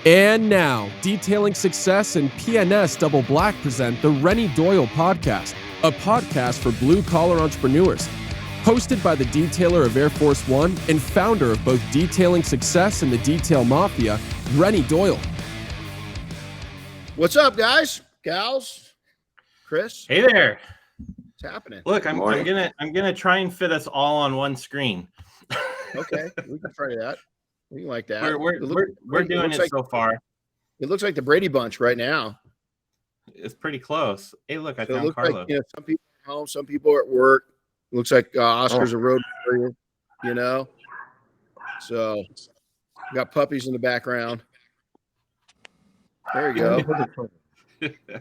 And now, Detailing Success and PNS Double Black present the Renny Doyle Podcast, a podcast for blue-collar entrepreneurs. Hosted by the detailer of Air Force One and founder of both Detailing Success and the Detail Mafia, Renny Doyle. What's up, guys, gals, Chris? Hey there. What's happening? Look, I'm gonna try and fit us all on one screen. Okay, we can try that. We like that. We're doing it so far. It looks like the Brady Bunch right now. It's pretty close. Hey, look, I found Carlos. Like, some people are home, some people are at work. Looks like Oscar's a road warrior, So, we got puppies in the background. There you go.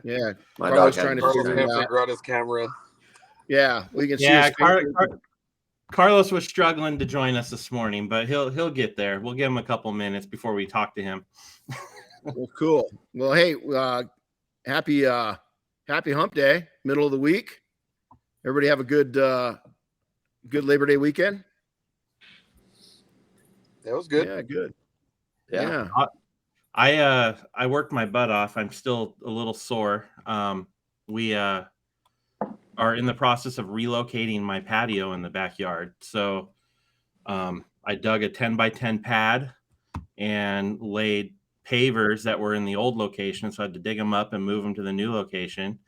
Yeah, my Carlos dog trying to figure out his camera. Yeah, we can see. Yeah, Carlos was struggling to join us this morning, but he'll get there. We'll give him a couple minutes before we talk to him. Well, cool. Well, hey, happy Hump Day, middle of the week. Everybody have a good Labor Day weekend. That was good. Yeah, good. Yeah. I worked my butt off. I'm still a little sore. We are in the process of relocating my patio in the backyard. So I dug a 10 by 10 pad and laid pavers that were in the old location. So I had to dig them up and move them to the new location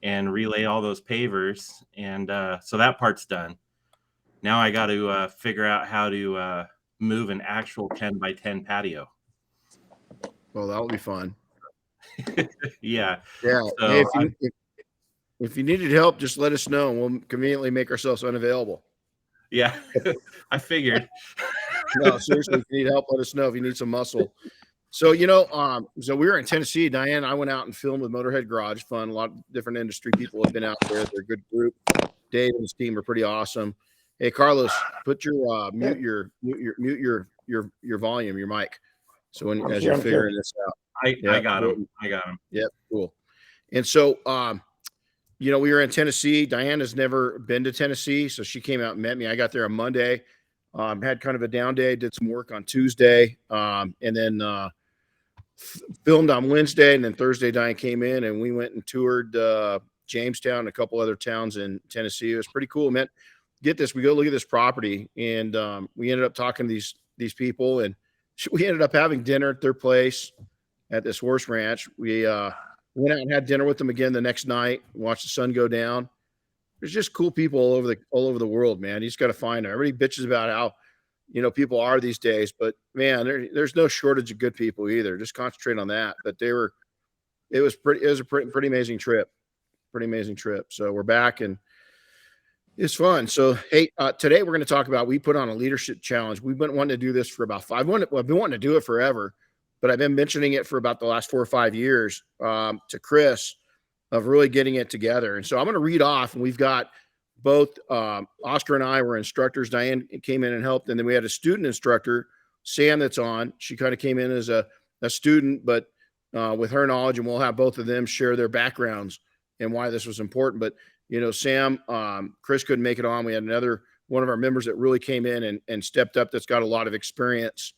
and relay all those pavers. And so that part's done. Now I got to figure out how to move an actual 10 by 10 patio. Well, that'll be fun. Yeah. Yeah. So hey, if you needed help, just let us know and we'll conveniently make ourselves unavailable. Yeah, I figured. No, seriously, if you need help, let us know if you need some muscle. So, so we were in Tennessee. Diane and I went out and filmed with Motorhead Garage. Fun. A lot of different industry people have been out there. They're a good group. Dave and his team are pretty awesome. Hey, Carlos, put your mute your volume, your mic. So as you're figuring this out. I got him. Yep, cool. And so we were in Tennessee. Diane has never been to Tennessee, so she came out and met me. I got there on Monday. Had kind of a down day, did some work on Tuesday, and then filmed on Wednesday. And then Thursday, Diane came in, and we went and toured Jamestown and a couple other towns in Tennessee. It was pretty cool, man. Get this, we go look at this property, and we ended up talking to these people, and we ended up having dinner at their place at this horse ranch. We went out and had dinner with them again the next night, watched the sun go down. There's just cool people all over the world, man. You just got to find them. Everybody bitches about how, people are these days, but man, there's no shortage of good people either. Just concentrate on that. But it was a pretty amazing trip. So we're back and it's fun. So, hey, today we're going to talk about, we put on a leadership challenge. We've been wanting to do this for about I've been wanting to do it forever, but I've been mentioning it for about the last 4 or 5 years to Chris of really getting it together. And so I'm going to read off, and we've got both Oscar and I were instructors. Diane came in and helped. And then we had a student instructor, Sam, that's on. She kind of came in as a student, but with her knowledge, and we'll have both of them share their backgrounds and why this was important. But, Sam, Chris couldn't make it on. We had another one of our members that really came in and stepped up that's got a lot of experience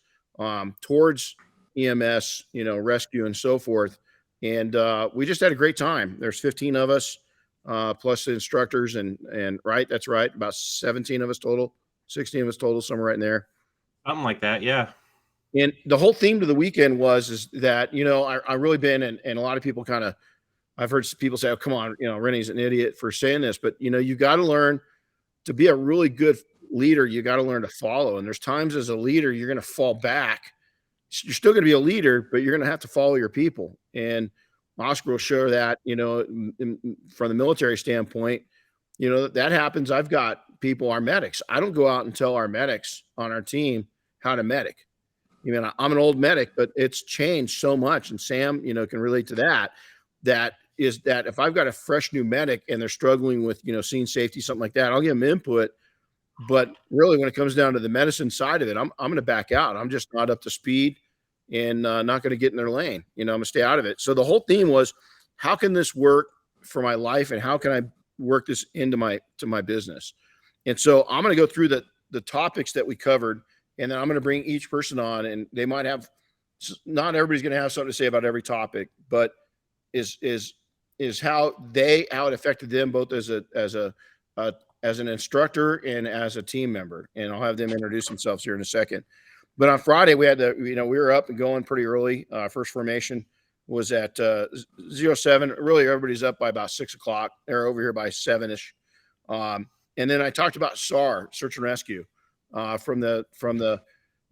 towards EMS, rescue and so forth. And we just had a great time. There's 15 of us, plus the instructors and right. That's right. About 17 of us total, 16 of us total, somewhere right in there. Something like that. Yeah. And the whole theme to the weekend is that, I really been, and a lot of people I've heard people say, oh, come on, Renny's an idiot for saying this, but you got to learn to be a really good leader. You got to learn to follow. And there's times as a leader, you're going to fall back. You're still going to be a leader, but you're going to have to follow your people. And Oscar will show that, from the military standpoint, that happens. I've got people, our medics. I don't go out and tell our medics on our team how to medic. I'm an old medic, but it's changed so much. And Sam, can relate to that. That is that if I've got a fresh new medic and they're struggling with, scene safety, something like that, I'll give them input. But really, when it comes down to the medicine side of it, I'm going to back out. I'm just not up to speed and not going to get in their lane. I'm going to stay out of it. So the whole theme was, how can this work for my life, and how can I work this into my business? And so I'm going to go through the topics that we covered, and then I'm going to bring each person on, and they might have not everybody's going to have something to say about every topic, but is how it affected them both as an instructor and as a team member. And I'll have them introduce themselves here in a second. But on Friday, we had we were up and going pretty early. First formation was at 07. Really, everybody's up by about 6 o'clock. They're over here by 7-ish. And then I talked about SAR, search and rescue, from the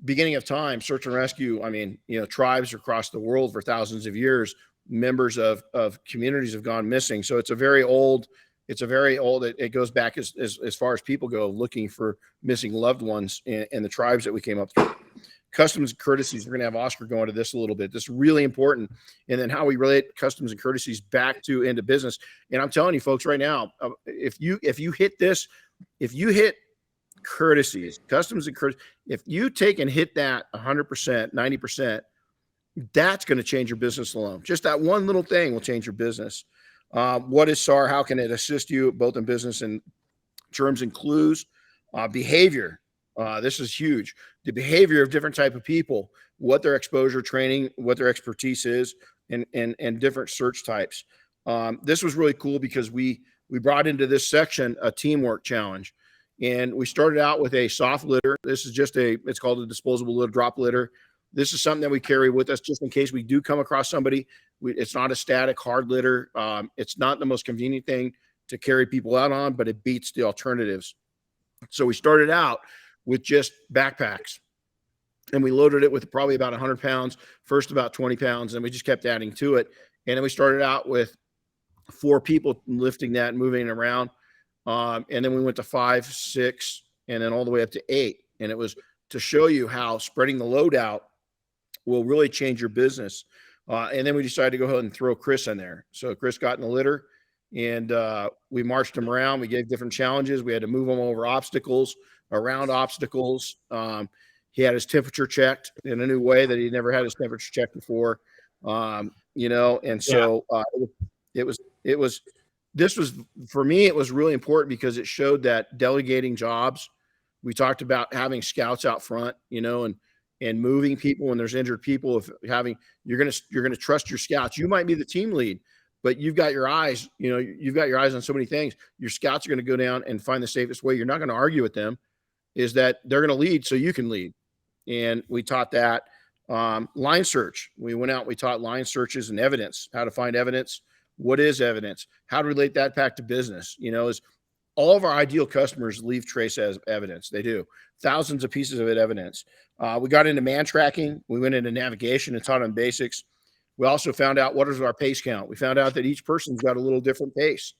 beginning of time. Search and rescue. I mean, tribes across the world for thousands of years, members of communities have gone missing. So it's a very old. It goes back as far as people go, looking for missing loved ones and the tribes that we came up through. Customs and courtesies. We're going to have Oscar go into this a little bit. This is really important. And then how we relate customs and courtesies back into business. And I'm telling you folks right now, if you hit courtesies, customs and courtesies, if you take and hit that 100%, 90%, that's going to change your business alone. Just that one little thing will change your business. What is SAR? How can it assist you both in business and terms and clues? Behavior. This is huge. The behavior of different type of people, what their exposure training, what their expertise is, and different search types. This was really cool because we brought into this section a teamwork challenge. And we started out with a soft litter. This is it's called a disposable litter, drop litter. This is something that we carry with us just in case we do come across somebody. It's not a static hard litter. It's not the most convenient thing to carry people out on, but it beats the alternatives. So we started out with just backpacks, and we loaded it with probably about 100 pounds, first about 20 pounds, and we just kept adding to it. And then we started out with 4 people lifting that and moving it around. And then we went to 5, 6, and then all the way up to 8. And it was to show you how spreading the load out will really change your business. And then we decided to go ahead and throw Chris in there. So Chris got in the litter, and we marched him around. We gave different challenges. We had to move him over obstacles, around obstacles. He had his temperature checked in a new way that he never had his temperature checked before. And so for me, it was really important because it showed that delegating jobs. We talked about having scouts out front, and moving people when there's injured people. You're going to trust your scouts. You might be the team lead, but you've got your eyes, on so many things. Your scouts are going to go down and find the safest way. You're not going to argue with them, is that they're going to lead so you can lead. And we taught that. Line search. We went out, we taught line searches and evidence, how to find evidence. What is evidence? How to relate that back to business? Is all of our ideal customers leave trace as evidence. They do. Thousands of pieces of evidence. We got into man tracking. We went into navigation and taught them basics. We also found out what is our pace count. We found out that each person's got a little different pace.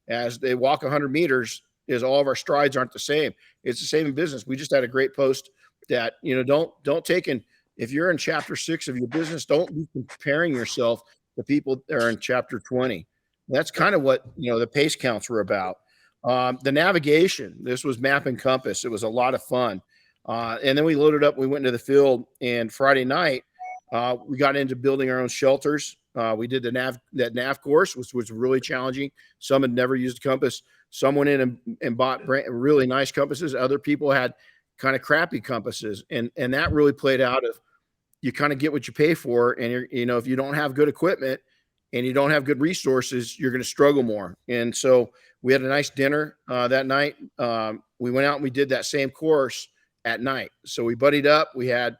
As they walk 100 meters, all of our strides aren't the same. It's the same in business. We just had a great post that, don't take in, if you're in chapter 6 of your business, don't be comparing yourself to people that are in chapter 20. That's kind of what, the pace counts were about. The navigation, this was map and compass. It was a lot of fun. And then we loaded up, we went into the field, and Friday night, we got into building our own shelters. We did that nav course, which was really challenging. Some had never used a compass. Some went in and bought really nice compasses. Other people had kind of crappy compasses. And that really played out of, you kind of get what you pay for. And if you don't have good equipment and you don't have good resources, you're going to struggle more. And so we had a nice dinner that night. We went out and we did that same course at night. So we buddied up. We had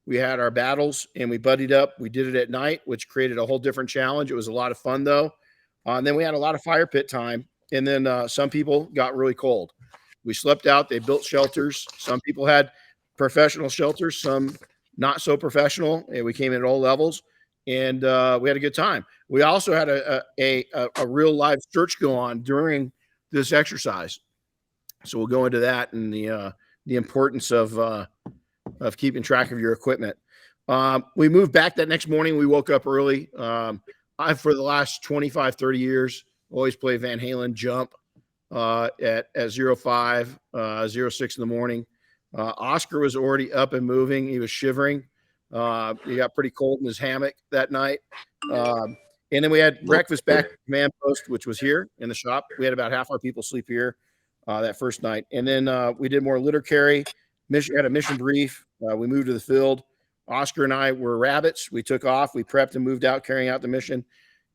our battles and we buddied up. We did it at night, which created a whole different challenge. It was a lot of fun though. And then we had a lot of fire pit time. And then some people got really cold. We slept out. They built shelters. Some people had professional shelters, some not so professional. And we came in at all levels, and we had a good time. We also had a real live search go on during this exercise. So we'll go into that and the importance of keeping track of your equipment. We moved back that next morning. We woke up early. For the last 25, 30 years, always play Van Halen Jump at 05, 06 in the morning. Oscar was already up and moving. He was shivering. He got pretty cold in his hammock that night. And then we had breakfast back at Command Post, which was here in the shop. We had about half our people sleep here that first night. And then we did more litter carry. Had a mission brief. We moved to the field. Oscar and I were rabbits. We took off. We prepped and moved out, carrying out the mission.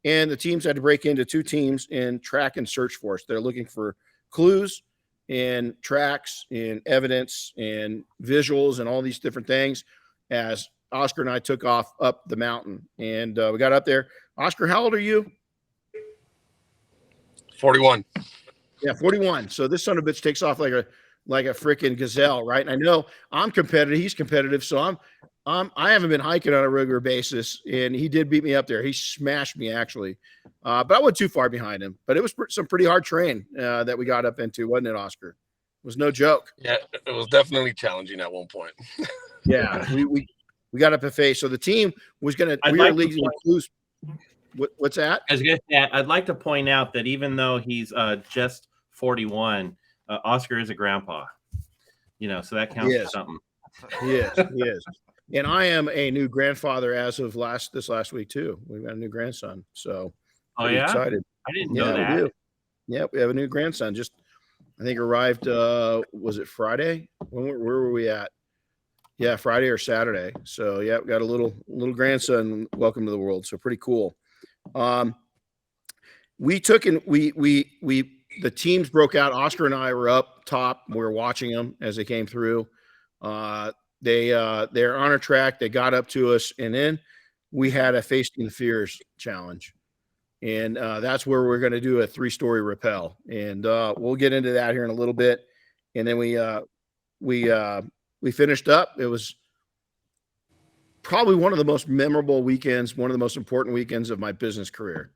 And the teams had to break into 2 teams in track and search force. They're looking for clues and tracks and evidence and visuals and all these different things as Oscar and I took off up the mountain. And we got up there. Oscar, how old are you? 41. Yeah, 41. So this son of a bitch takes off like a freaking gazelle, right? And I know I'm competitive. He's competitive. So I haven't been hiking on a regular basis, and he did beat me up there. He smashed me actually, but I wasn't too far behind him. But it was some pretty hard terrain that we got up into, wasn't it, Oscar? It was no joke. Yeah, it was definitely challenging at one point. Yeah, we got up a face. So the team was going to. We were leading clues. What's that? I'd like to point out that even though he's just 41, Oscar is a grandpa. So that counts for something. He is. And I am a new grandfather as of this last week too. We've got a new grandson, so excited. I didn't know that. We do. Yeah, we have a new grandson. Just I think arrived. Was it Friday? Where were we at? Yeah, Friday or Saturday. So yeah, we got a little grandson. Welcome to the world. So pretty cool. We took and the teams broke out. Oscar and I were up top. We were watching them as they came through. They're on a track. They got up to us, and then we had a Facing the Fears challenge, and that's where we're going to do a 3-story rappel, and we'll get into that here in a little bit. And then we finished up. It was probably one of the most memorable weekends, one of the most important weekends of my business career,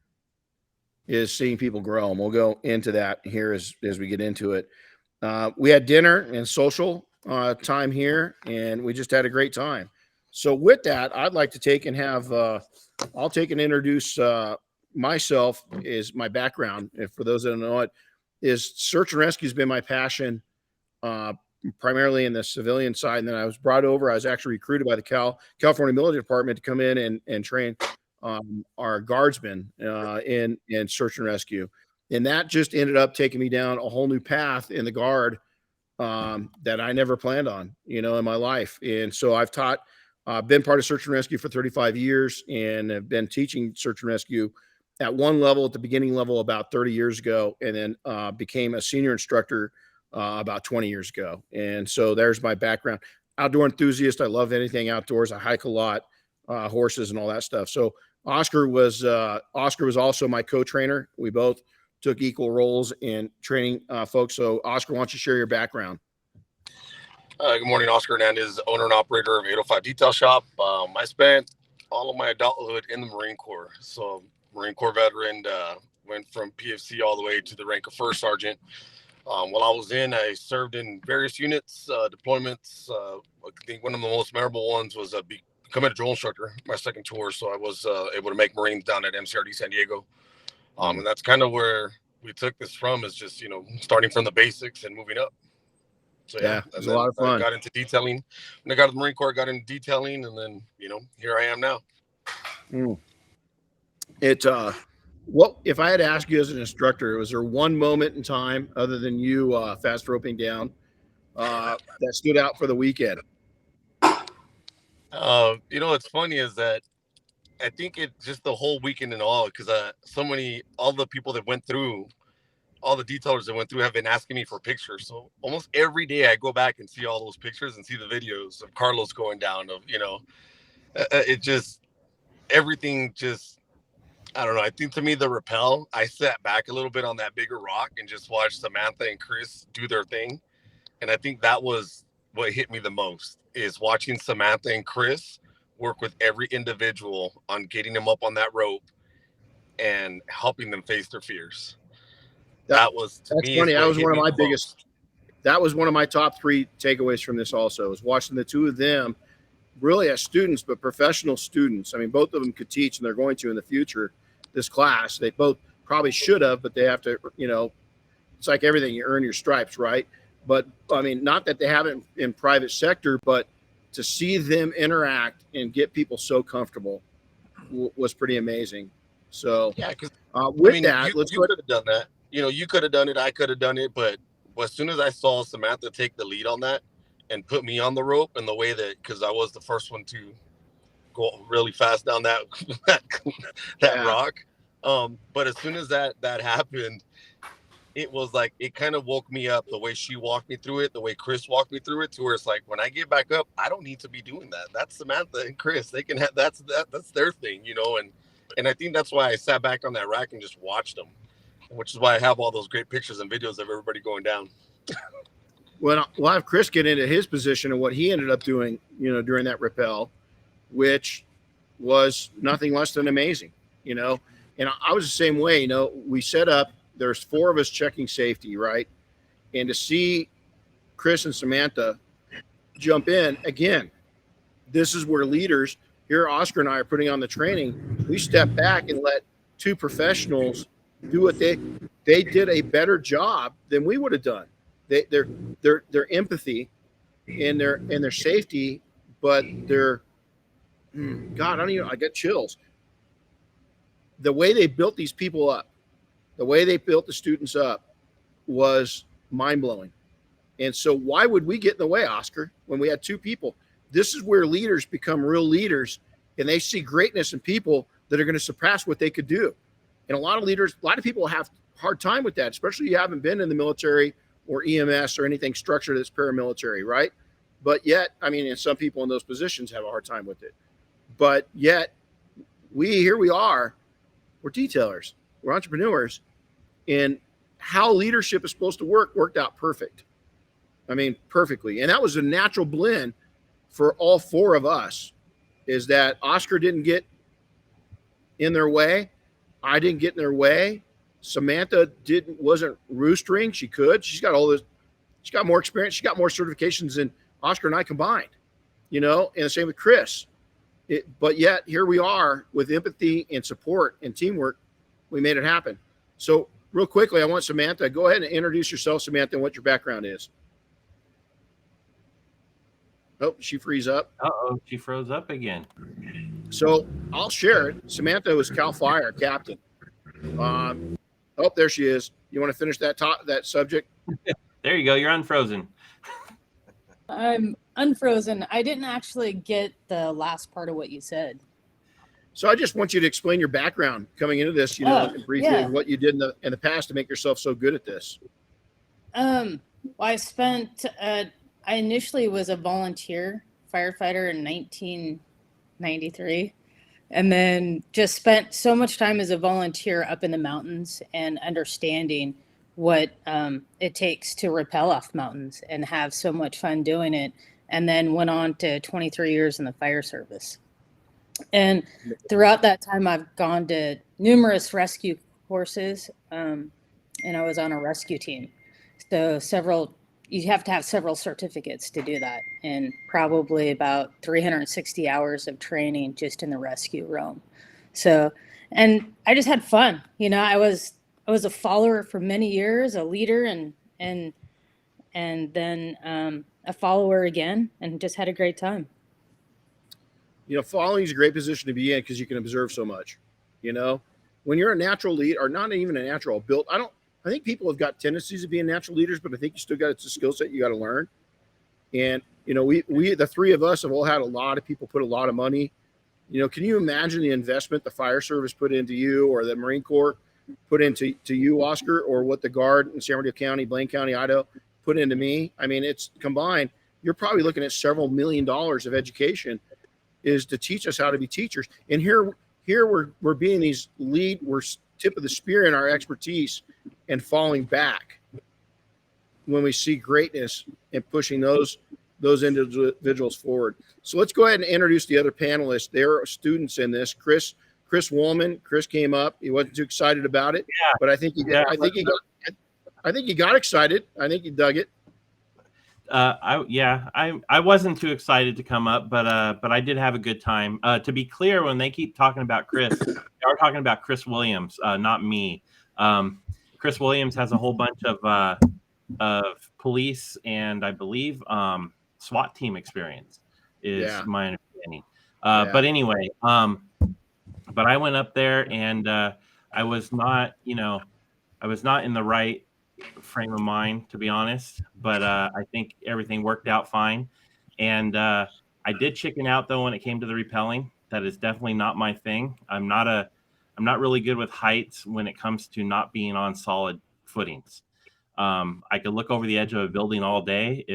is seeing people grow, and we'll go into that here as we get into it. We had dinner and social time here, and we just had a great time. So with that, I'd like to take and have I'll take and introduce myself. Is my background, if for those that don't know it, is search and rescue has been my passion, primarily in the civilian side. And then I was brought over. I was actually recruited by the California Military Department to come in and train our guardsmen in search and rescue. And that just ended up taking me down a whole new path in the Guard that I never planned on, in my life. And so I've been part of search and rescue for 35 years and have been teaching search and rescue at one level, at the beginning level, about 30 years ago, and then became a senior instructor about 20 years ago. And so there's my background. Outdoor enthusiast. I love anything outdoors. I hike a lot, horses and all that stuff. So Oscar was also my co-trainer. We both took equal roles in training folks. So Oscar, why don't you share your background? Good morning, Oscar Hernandez, owner and operator of 805 Detail Shop. I spent all of my adulthood in the Marine Corps. So Marine Corps veteran, went from PFC all the way to the rank of first sergeant. While I was in, I served in various units, deployments. I think one of the most memorable ones was becoming a drill instructor, my second tour. So I was able to make Marines down at MCRD San Diego. And that's kind of where we took this from, is just, starting from the basics and moving up. So yeah, it was a lot of fun. I got into detailing. When I got to the Marine Corps, I got into detailing, and then, here I am now. Well, if I had to ask you as an instructor, was there one moment in time other than you fast roping down that stood out for the weekend? What's funny is that I think it's just the whole weekend and all, because all the people that went through, all the detailers that went through have been asking me for pictures. So almost every day I go back and see all those pictures and see the videos of Carlos going down, it just, everything just, I don't know. I think to me, the rappel, I sat back a little bit on that bigger rock and just watched Samantha and Chris do their thing. And I think that was what hit me the most, is watching Samantha and Chris work with every individual on getting them up on that rope and helping them face their fears. That was, to me, funny. That was one of my biggest. That was one of my top 3 takeaways from this. Also, was watching the two of them, really as students, but professional students. I mean, both of them could teach, and they're going to in the future. This class, they both probably should have, but they have to. It's like everything, you earn your stripes, right? But I mean, not that they haven't in private sector, but to see them interact and get people so comfortable was pretty amazing. So yeah, because you could have done that. You could have done it. I could have done it. But as soon as I saw Samantha take the lead on that and put me on the rope, and the way that, because I was the first one to go really fast down that rock. But as soon as that happened, it was like, it kind of woke me up, the way she walked me through it, the way Chris walked me through it, to where it's like, when I get back up, I don't need to be doing that. That's Samantha and Chris. They can have, that's their thing, you know? And I think that's why I sat back on that rack and just watched them, which is why I have all those great pictures and videos of everybody going down. Well, we'll have Chris get into his position and what he ended up doing, you know, during that rappel, which was nothing less than amazing, you know. And I was the same way, you know. We set up, there's 4 of us checking safety, right? And to see Chris and Samantha jump in, again, this is where leaders, here Oscar and I are putting on the training. We step back and let 2 professionals do what they did a better job than we would have done. Their empathy and their safety, but their God, I get chills. The way they built these people up, the way they built the students up, was mind-blowing. And so why would we get in the way, Oscar, when we had 2 people? This is where leaders become real leaders, and they see greatness in people that are going to surpass what they could do. And a lot of people have a hard time with that, especially if you haven't been in the military or EMS or anything structured that's paramilitary, right? But yet, I mean, and some people in those positions have a hard time with it. But yet, here we are, we're detailers, we're entrepreneurs, and how leadership is supposed to worked out perfect. I mean, perfectly. And that was a natural blend for all 4 of us, is that Oscar didn't get in their way. I didn't get in their way. Samantha wasn't roostering. She could. She's got all this. She's got more experience. She got more certifications than Oscar and I combined, you know, and the same with Chris. But yet here we are with empathy and support and teamwork. We made it happen. So real quickly, I want Samantha, go ahead and introduce yourself, Samantha, and what your background is. Oh, she freeze up. Uh-oh, she froze up again. So I'll share it. Samantha was Cal Fire captain. Oh, there she is. You want to finish that subject? There you go. You're unfrozen. I'm unfrozen. I didn't actually get the last part of what you said. So I just want you to explain your background coming into this, you know, briefly, and what you did in the past to make yourself so good at this. Well, I initially was a volunteer firefighter in 1993, and then just spent so much time as a volunteer up in the mountains and understanding what it takes to rappel off mountains and have so much fun doing it. And then went on to 23 years in the fire service. And throughout that time, I've gone to numerous rescue courses, and I was on a rescue team. So you have to have several certificates to do that, and probably about 360 hours of training just in the rescue realm. So, and I just had fun. You know, I was a follower for many years, a leader, and then a follower again, and just had a great time. You know, following is a great position to be in because you can observe so much. You know, when you're a natural lead, or not even a natural built, I think people have got tendencies of being natural leaders, but I think you still got, it's a skill set you got to learn. And, you know, we the 3 of us have all had a lot of people put a lot of money. You know, can you imagine the investment the fire service put into you, or the Marine Corps put into you, Oscar, or what the Guard in San Bernardino County, Blaine County, Idaho put into me? I mean, it's combined. You're probably looking at several $1 million of education is to teach us how to be teachers. And here we're being these we're tip of the spear in our expertise and falling back when we see greatness and pushing those individuals forward. So let's go ahead and introduce the other panelists. They're students in this. Chris Woolman. Chris came up. He wasn't too excited about it, but I think he got excited. I think he dug it. I wasn't too excited to come up, but I did have a good time. To be clear, when they keep talking about Chris, they are talking about Chris Williams, not me. Chris Williams has a whole bunch of police and I believe SWAT team experience is my understanding. But anyway, but I went up there and I was not in the right frame of mind, to be honest, but I think everything worked out fine. And I did chicken out though when it came to the rappelling. That is definitely not my thing. I'm not really good with heights when it comes to not being on solid footings. I could look over the edge of a building all day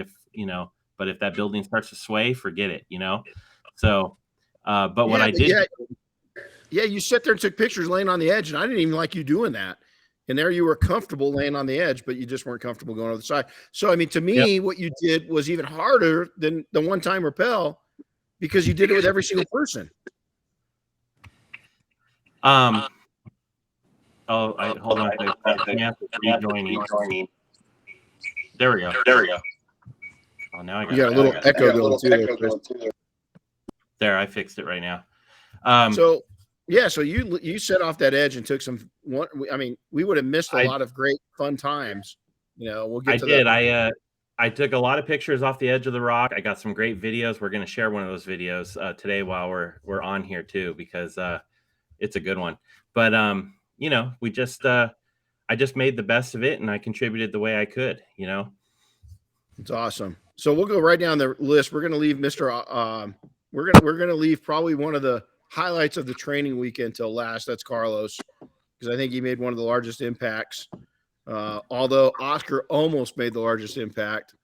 but if that building starts to sway, forget it, So, but what I did. Yeah, you sit there and took pictures laying on the edge, and I didn't even like you doing that. And there you were comfortable laying on the edge, but you just weren't comfortable going over the side. So, I mean, to me, what you did was even harder than the one-time rappel because you did it with every single person. Hold on. Samantha rejoining. There we go. Oh, now I got a little echo going too. There, I fixed it right now. So you set off that edge and took some. I mean, we would have missed a lot of great fun times. We'll get to that. I took a lot of pictures off the edge of the rock. I got some great videos. We're going to share one of those videos today while we're on here too, because it's a good one. But we just I just made the best of it, and I contributed the way I could. It's awesome. So we'll go right down the list. We're going to leave we're going to leave probably one of the highlights of the training weekend till last. That's Carlos, because I think he made one of the largest impacts. Although Oscar almost made the largest impact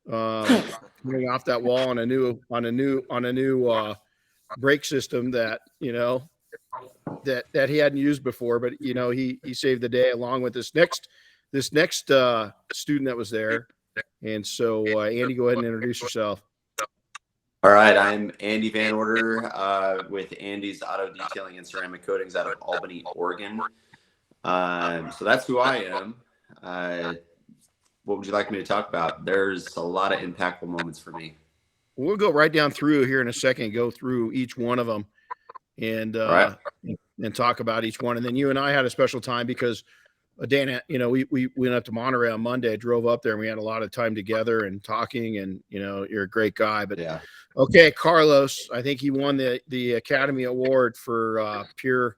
coming off that wall on a new brake system that that he hadn't used before, but he saved the day along with this next student that was there. And so Andy, go ahead and introduce yourself. All right, I'm Andy Van Order with Andy's Auto Detailing and Ceramic Coatings out of Albany, Oregon. So that's who I am. What would you like me to talk about? There's a lot of impactful moments for me. We'll go right down through here in a second, go through each one of them and talk about each one. And then you and I had a special time because Dana, we went up to Monterey on Monday, drove up there, and we had a lot of time together and talking, and you're a great guy. But yeah. Okay, Carlos, I think he won the Academy Award for pure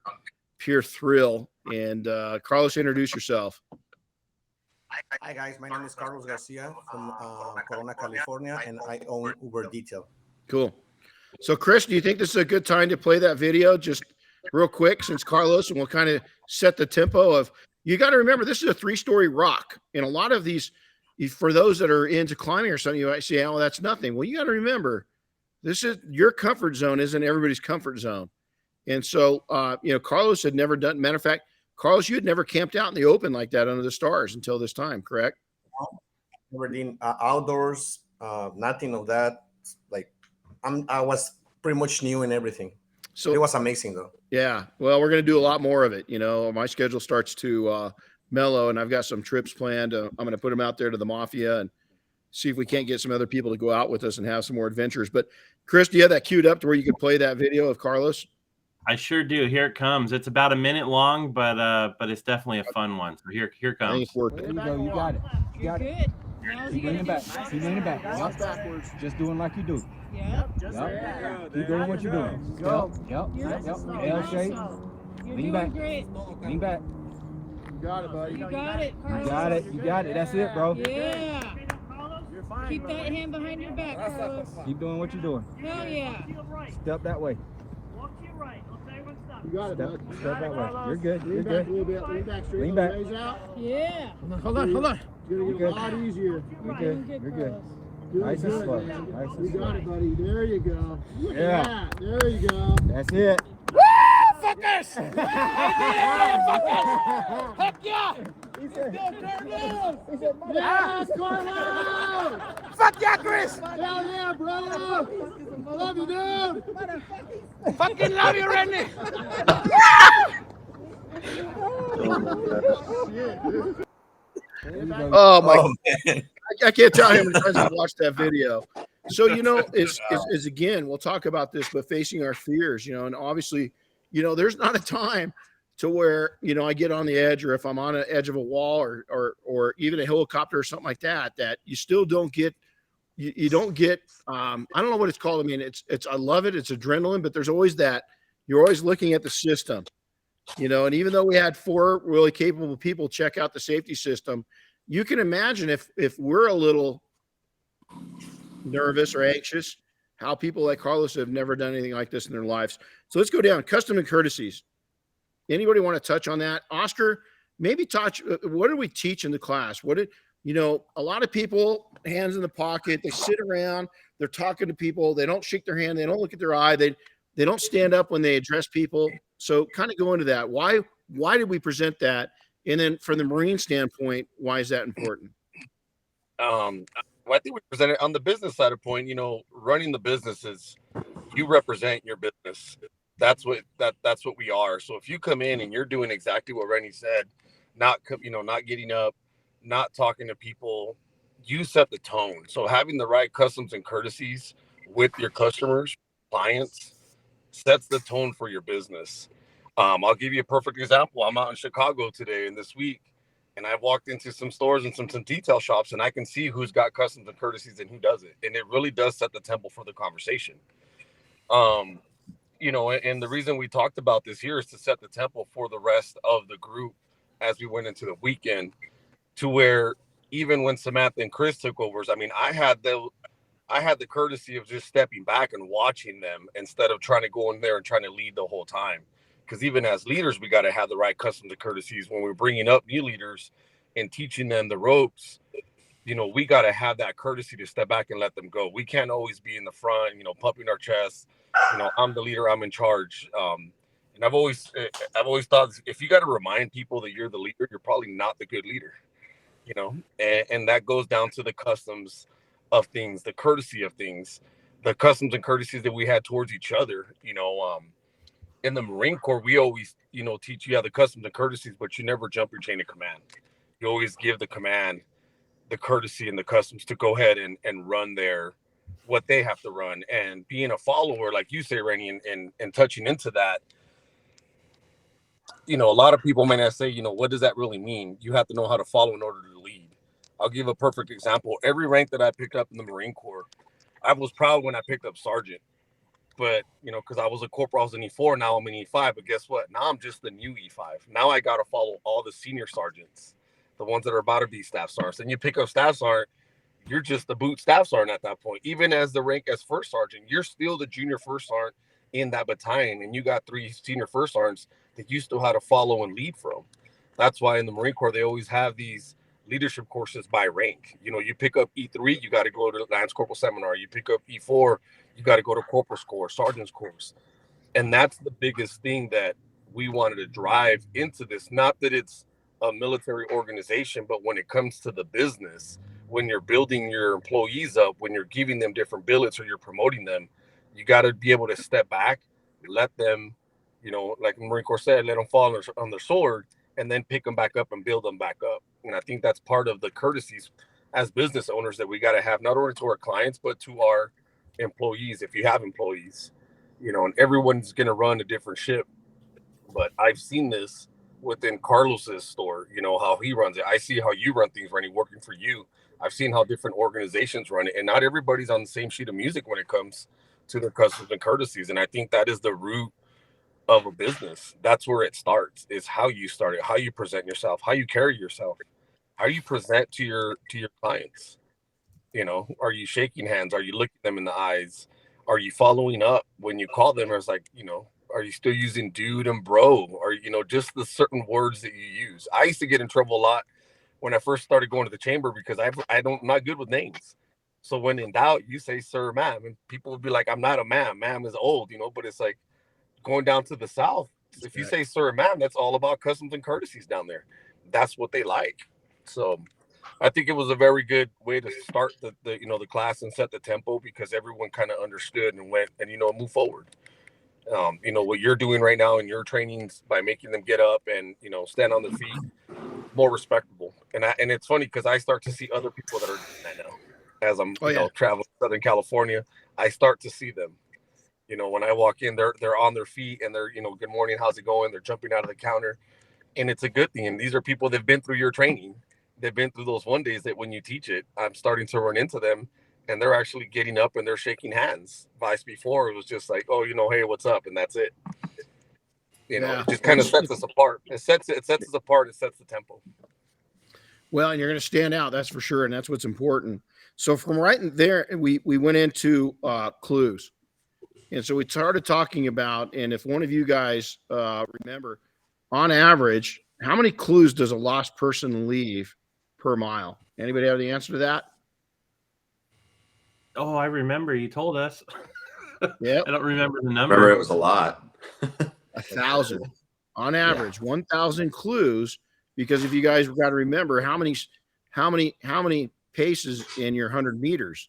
thrill. And Carlos, introduce yourself. Hi guys, my name is Carlos Garcia from Corona, California, and I own Uber Detail. Cool. So Chris, do you think this is a good time to play that video just real quick, since Carlos, and we'll kind of set the tempo of, you got to remember, this is a 3-story rock. And a lot of these, for those that are into climbing or something, you might say, oh, that's nothing. Well, you got to remember, this is your comfort zone, isn't everybody's comfort zone. And so, Carlos had never done, matter of fact, Carlos, you had never camped out in the open like that under the stars until this time, correct? Never did outdoors, nothing of that. Like, I was pretty much new in everything. So it was amazing, though. Yeah. Well, we're going to do a lot more of it. My schedule starts to mellow, and I've got some trips planned. I'm going to put them out there to the Mafia and see if we can't get some other people to go out with us and have some more adventures. But Chris, do you have that queued up to where you could play that video of Carlos? I sure do. Here it comes. It's about a minute long, but it's definitely a fun one. So here comes. There you go. You got it. You got it. Keep bringing it back. Keep bringing it back. Yep. Just doing like you do. Yep. Keep doing what you're doing. Yep. L shape. Lean back. Lean back. You got it, buddy. You got it, Carlos. You got it. That's it, bro. Yeah. Keep that hand behind your back, Carlos. Keep doing what you're doing. Hell yeah. Step that way. Walk to your right. I'll tell you when to stop. You got it, bud. Step that way. You're good. You're Lean back good. a little bit. Lean back straight. Lean back. Raise out. Yeah. Hold on. It's going to get a lot easier. You're good. You're good. Nice and slow. Nice and You slow. got it, buddy. There you go. Look Yeah. at that. There you go. That's it. Fuckers! Heck yeah! He said, Yes, Carlos! Fuck yeah, Chris! Hell yeah, brother! I love you, dude! Fucking love you, Renny! Oh my! I can't tell how many times I've watched that video. So is again, we'll talk about this, but facing our fears, and obviously, there's not a time to where I get on the edge, or if I'm on the edge of a wall, or even a helicopter or something like that, that you still don't get. You don't get. I don't know what it's called. I mean, it's. I love it. It's adrenaline, but there's always that. You're always looking at the system, And even though we had 4 really capable people check out the safety system, you can imagine if we're a little nervous or anxious, how people like Carlos have never done anything like this in their lives. So let's go down. Custom and courtesies. Anybody want to touch on that? Oscar, maybe touch. What did we teach in the class? What did, a lot of people, hands in the pocket, they sit around, they're talking to people. They don't shake their hand. They don't look at their eye. They don't stand up when they address people. So kind of go into that. Why did we present that? And then from the Marine standpoint, why is that important? Well, I think we presented on the business side of point, running the business is you represent your business. That's what we are. So if you come in and you're doing exactly what Renny said, not getting up, not talking to people, you set the tone. So having the right customs and courtesies with your customers, clients, sets the tone for your business. I'll give you a perfect example. I'm out in Chicago today and this week, and I've walked into some stores and some detail shops, and I can see who's got customs and courtesies and who doesn't. And it really does set the tempo for the conversation. And the reason we talked about this here is to set the tempo for the rest of the group as we went into the weekend, to where even when Samantha and Chris took over, I had the courtesy of just stepping back and watching them instead of trying to go in there and trying to lead the whole time. Because even as leaders, we got to have the right customs and courtesies when we're bringing up new leaders and teaching them the ropes. We got to have that courtesy to step back and let them go. We can't always be in the front, pumping our chest. I'm the leader, I'm in charge. And I've always thought, if you got to remind people that you're the leader, you're probably not the good leader. And that goes down to the customs of things, the courtesy of things, the customs and courtesies that we had towards each other. In the Marine Corps, we always, teach you how the customs and courtesies, but you never jump your chain of command. You always give the command, the courtesy and the customs to go ahead and run what they have to run. And being a follower, like you say, Renny, and touching into that, a lot of people may not say, what does that really mean? You have to know how to follow in order to lead. I'll give a perfect example. Every rank that I picked up in the Marine Corps, I was proud when I picked up sergeant. But, because I was a corporal, I was an E4, now I'm an E5. But guess what? Now I'm just the new E5. Now I got to follow all the senior sergeants, the ones that are about to be staff sergeants. And you pick up staff sergeant, you're just the boot staff sergeant at that point. Even as the rank as first sergeant, you're still the junior first sergeant in that battalion. And you got 3 senior first sergeants that you still have to follow and lead from. That's why in the Marine Corps, they always have these leadership courses by rank. You pick up E3, you got to go to Lance Corporal Seminar. You pick up E4, you got to go to Corporal's Course, Sergeant's Course. And that's the biggest thing that we wanted to drive into this. Not that it's a military organization, but when it comes to the business, when you're building your employees up, when you're giving them different billets or you're promoting them, you got to be able to step back, let them, like the Marine Corps said, let them fall on their sword, and then pick them back up and build them back up. And I think that's part of the courtesies as business owners that we got to have, not only to our clients, but to our employees, if you have employees, and everyone's going to run a different ship. But I've seen this within Carlos's store, how he runs it. I see how you run things, Renny, working for you. I've seen how different organizations run it, and not everybody's on the same sheet of music when it comes to their customs and courtesies. And I think that is the root of a business. That's where it starts, is how you start it, how you present yourself, how you carry yourself, how you present to your clients. Are you shaking hands? Are you looking them in the eyes? Are you following up when you call them? Or it's like, are you still using dude and bro? Or, just the certain words that you use. I used to get in trouble a lot when I first started going to the chamber because I'm not good with names. So when in doubt, you say sir, ma'am, and people would be like, I'm not a ma'am. Ma'am is old, but it's like going down to the South. If you say sir, ma'am, that's all about customs and courtesies down there. That's what they like. So I think it was a very good way to start the class and set the tempo, because everyone kind of understood and went and, move forward. What you're doing right now in your trainings by making them get up and, stand on their feet, more respectable. And it's funny because I start to see other people that are doing that now as I'm, traveling to Southern California. I start to see them, when I walk in, they're on their feet and they're, good morning, how's it going? They're jumping out of the counter, and it's a good thing. And these are people that've been through your training. They've been through those one days that when you teach it, I'm starting to run into them, and they're actually getting up and they're shaking hands. Vice before, it was just like, oh, hey, what's up? And that's it. It just kind of sets us apart. It sets us apart. It sets the tempo. Well, and you're going to stand out, that's for sure, and that's what's important. So from right in there, we went into clues. And so we started talking about, and if one of you guys remember, on average, how many clues does a lost person leave per mile? Anybody have the answer to that? Oh, I remember you told us. Yeah. I don't remember the number. Remember, it was a lot. 1,000 on average, 1,000 clues. Because if you guys got to remember how many paces in your 100 meters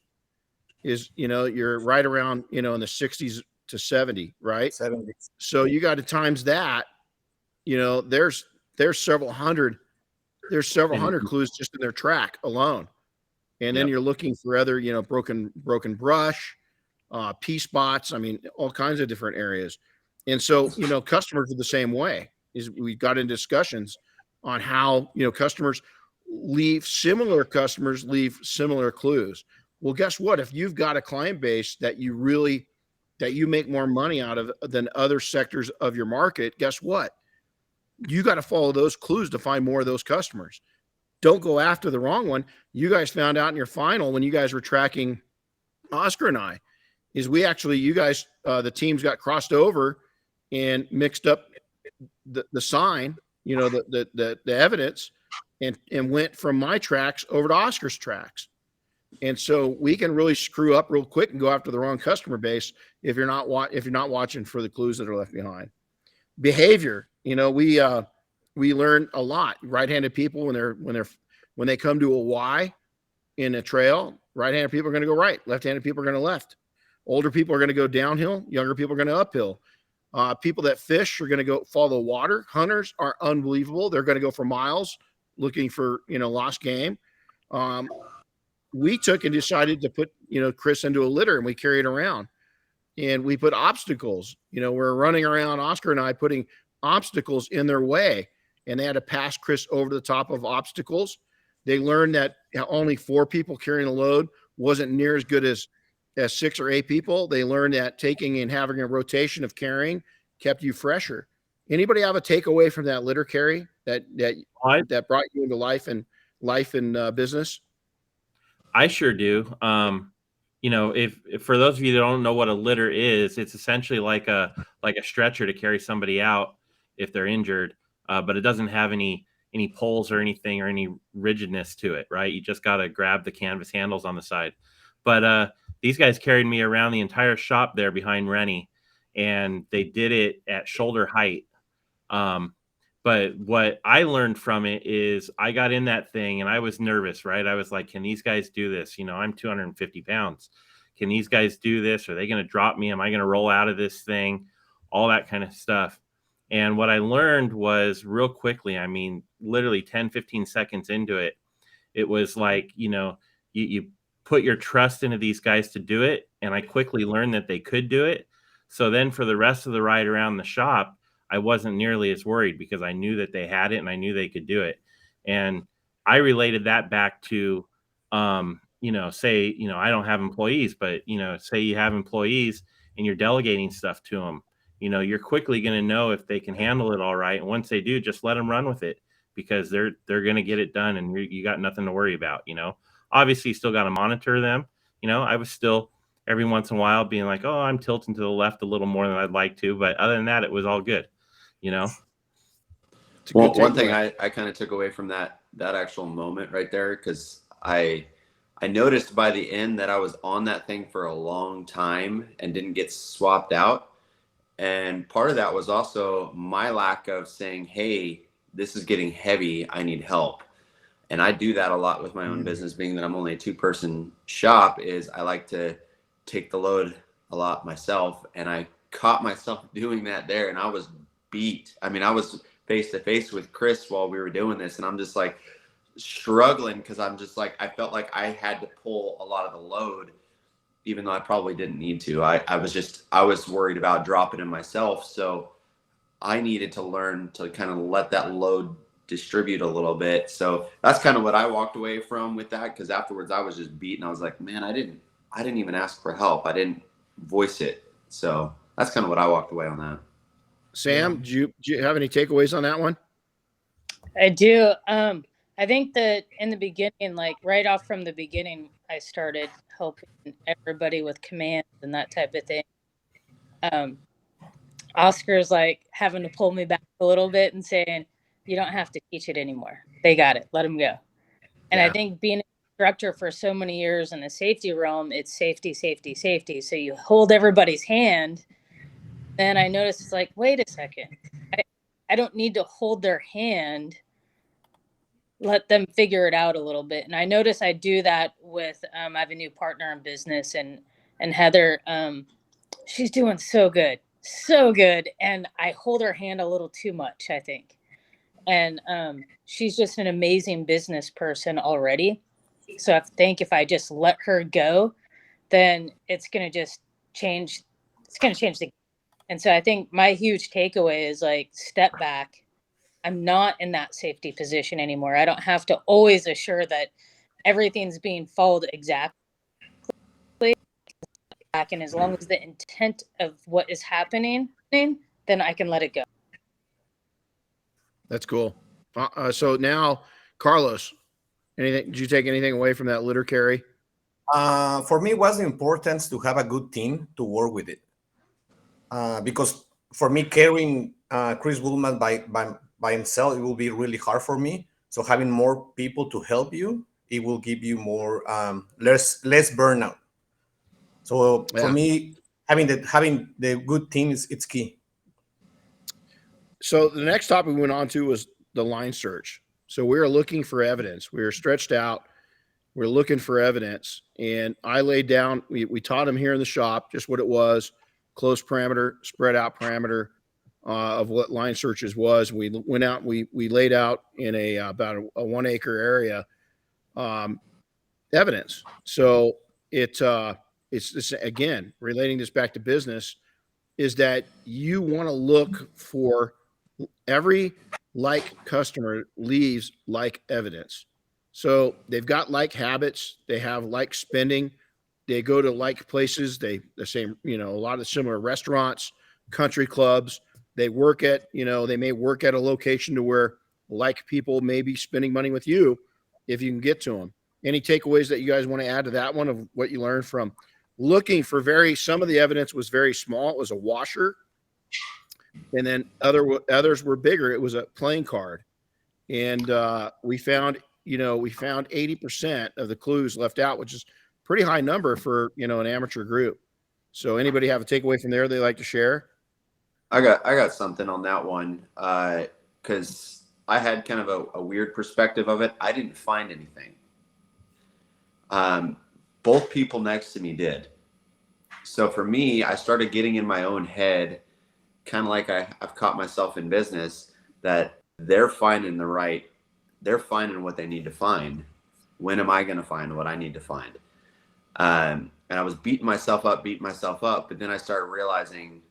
is, you're right around, in the 60s to 70, right? 70. So you got to times that, there's several hundred clues just in their track alone. And then you're looking for other, broken brush, pea spots. I mean, all kinds of different areas. And so, customers are the same way. Is we got in discussions on how, customers leave similar clues. Well, guess what? If you've got a client base that you make more money out of than other sectors of your market, guess what? You got to follow those clues to find more of those customers. Don't go after the wrong one. You guys found out in your final when you guys were tracking Oscar and I, is the teams got crossed over and mixed up the sign, the evidence, and went from my tracks over to Oscar's tracks. And so we can really screw up real quick and go after the wrong customer base if you're not watching for the clues that are left behind. Behavior, we learn a lot. Right-handed people when they come to a Y in a trail, right-handed people are going to go right, left-handed people are going to left. Older people are going to go downhill, younger people are going to uphill. People that fish are going to go follow the water. Hunters are unbelievable. They're going to go for miles looking for, lost game. We took and decided to put, Chris into a litter and we carry it around. And we put obstacles. We're running around, Oscar and I, putting obstacles in their way. And they had to pass Chris over to the top of obstacles. They learned that only 4 people carrying a load wasn't near as good as 6 or 8 people. They learned that taking and having a rotation of carrying kept you fresher. Anybody have a takeaway from that litter carry that brought you into life and business? I sure do. If for those of you that don't know what a litter is, it's essentially like a stretcher to carry somebody out if they're injured, but it doesn't have any poles or anything or any rigidness to it, right? You just got to grab the canvas handles on the side. But these guys carried me around the entire shop there behind Renny, and they did it at shoulder height. But what I learned from it is I got in that thing and I was nervous, right? I was like, can these guys do this? I'm 250 pounds. Can these guys do this? Are they going to drop me? Am I going to roll out of this thing? All that kind of stuff. And what I learned was real quickly, I mean, literally 10, 15 seconds into it, it was like, you put your trust into these guys to do it. And I quickly learned that they could do it. So then for the rest of the ride around the shop, I wasn't nearly as worried because I knew that they had it and I knew they could do it. And I related that back to, say, I don't have employees, but, say you have employees and you're delegating stuff to them, you're quickly going to know if they can handle it all right. And once they do, just let them run with it because they're going to get it done and you got nothing to worry about, Obviously, you still got to monitor them. I was still every once in a while being like, oh, I'm tilting to the left a little more than I'd like to. But other than that, it was all good. Well, one thing I kind of took away from that actual moment right there, because I noticed by the end that I was on that thing for a long time and didn't get swapped out. And part of that was also my lack of saying, hey, this is getting heavy, I need help. And I do that a lot with my own business, being that I'm only a 2-person shop, is I like to take the load a lot myself. And I caught myself doing that there, and I was beat. I mean, I was face to face with Chris while we were doing this, and I'm just like struggling because I'm just like, I felt like I had to pull a lot of the load, even though I probably didn't need to. I was worried about dropping it myself. So I needed to learn to kind of let that load distribute a little bit. So that's kind of what I walked away from with that, because afterwards I was just beat and I was like, man, I didn't even ask for help. I didn't voice it. So that's kind of what I walked away on that. Sam, do you have any takeaways on that one? I do. I think that in the beginning, like right off from the beginning, I started helping everybody with commands and that type of thing. Oscar's like having to pull me back a little bit and saying, you don't have to teach it anymore. They got it. Let them go. And I think being an instructor for so many years in the safety realm, it's safety, safety, safety. So you hold everybody's hand. Then I noticed it's like, wait a second. I don't need to hold their hand. Let them figure it out a little bit. And I notice I do that with, I have a new partner in business, and Heather, she's doing so good. And I hold her hand a little too much, I think. And she's just an amazing business person already. So I think if I just let her go, then it's going to just change. It's going to change the game. And so I think my huge takeaway is like, step back. I'm not in that safety position anymore. I don't have to always assure that everything's being followed exactly. And as long as the intent of what is happening, then I can let it go. That's cool. So now, Carlos, did you take anything away from that litter carry? For me, it was the importance to have a good team to work with it. Because for me, carrying Chris Woolman by himself, it will be really hard for me. So having more people to help you, it will give you more less burnout. So for me, having the good team it's key. So the next topic we went on to was the line search. So we were looking for evidence. We were stretched out. We're looking for evidence. And I laid down, we taught him here in the shop just what it was, close parameter, spread out parameter of what line searches was. We went out, we laid out in about a 1 acre area evidence. So it's this, again, relating this back to business, is that you want to look for every like customer leaves like evidence. So they've got like habits, they have like spending, they go to like places, the same, a lot of similar restaurants, country clubs, they work at, they may work at a location to where like people may be spending money with you if you can get to them. Any takeaways that you guys want to add to that one of what you learned from looking for some of the evidence was very small. It was a washer. And then others were bigger. It was a playing card. And we found 80% of the clues left out, which is pretty high number for, an amateur group. So anybody have a takeaway from there they'd like to share? I got something on that one. Cause I had kind of a weird perspective of it. I didn't find anything. Both people next to me did. So for me, I started getting in my own head, kind of like I've caught myself in business, that they're finding what they need to find. When am I going to find what I need to find? And I was beating myself up, but then I started realizing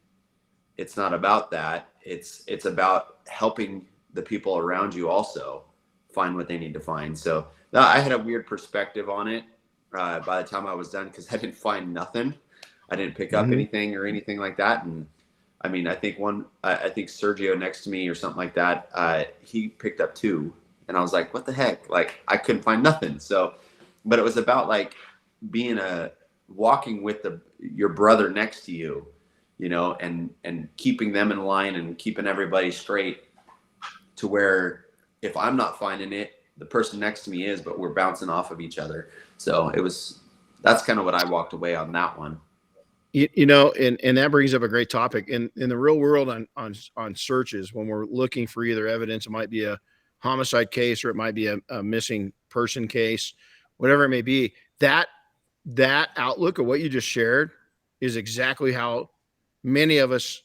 it's not about that. It's about helping the people around you also find what they need to find. So I had a weird perspective on it by the time I was done, because I didn't find nothing. I didn't pick up anything or anything like that. And I mean, I think Sergio next to me or something like that, he picked up 2. And I was like, what the heck? Like, I couldn't find nothing. So, but it was about like walking with your brother next to you, and keeping them in line and keeping everybody straight, to where if I'm not finding it, the person next to me is, but we're bouncing off of each other. So that's kind of what I walked away on that one. And that brings up a great topic. In the real world on searches, when we're looking for either evidence, it might be a homicide case or it might be a missing person case, whatever it may be, that outlook of what you just shared is exactly how many of us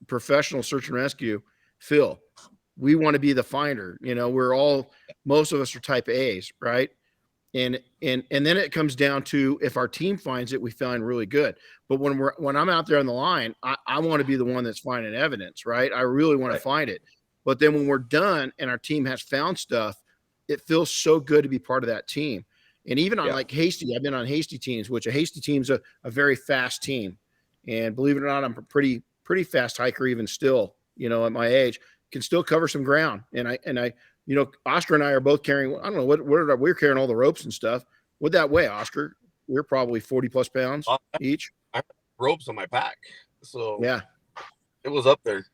professional search and rescue feel. We want to be the finder. Most of us are type A's, right? And then it comes down to, if our team finds it, we find really good. But when I'm out there on the line, I want to be the one that's finding evidence, right? I really want to find it. But then when we're done and our team has found stuff, it feels so good to be part of that team. And even on like Hasty, I've been on Hasty teams, which a Hasty team's a very fast team. And believe it or not, I'm a pretty fast hiker even still, at my age, can still cover some ground. And Oscar and I are both carrying, I don't know we're carrying all the ropes and stuff. What'd that weigh, Oscar? We're probably 40 plus pounds each. I had ropes on my back. So yeah, it was up there.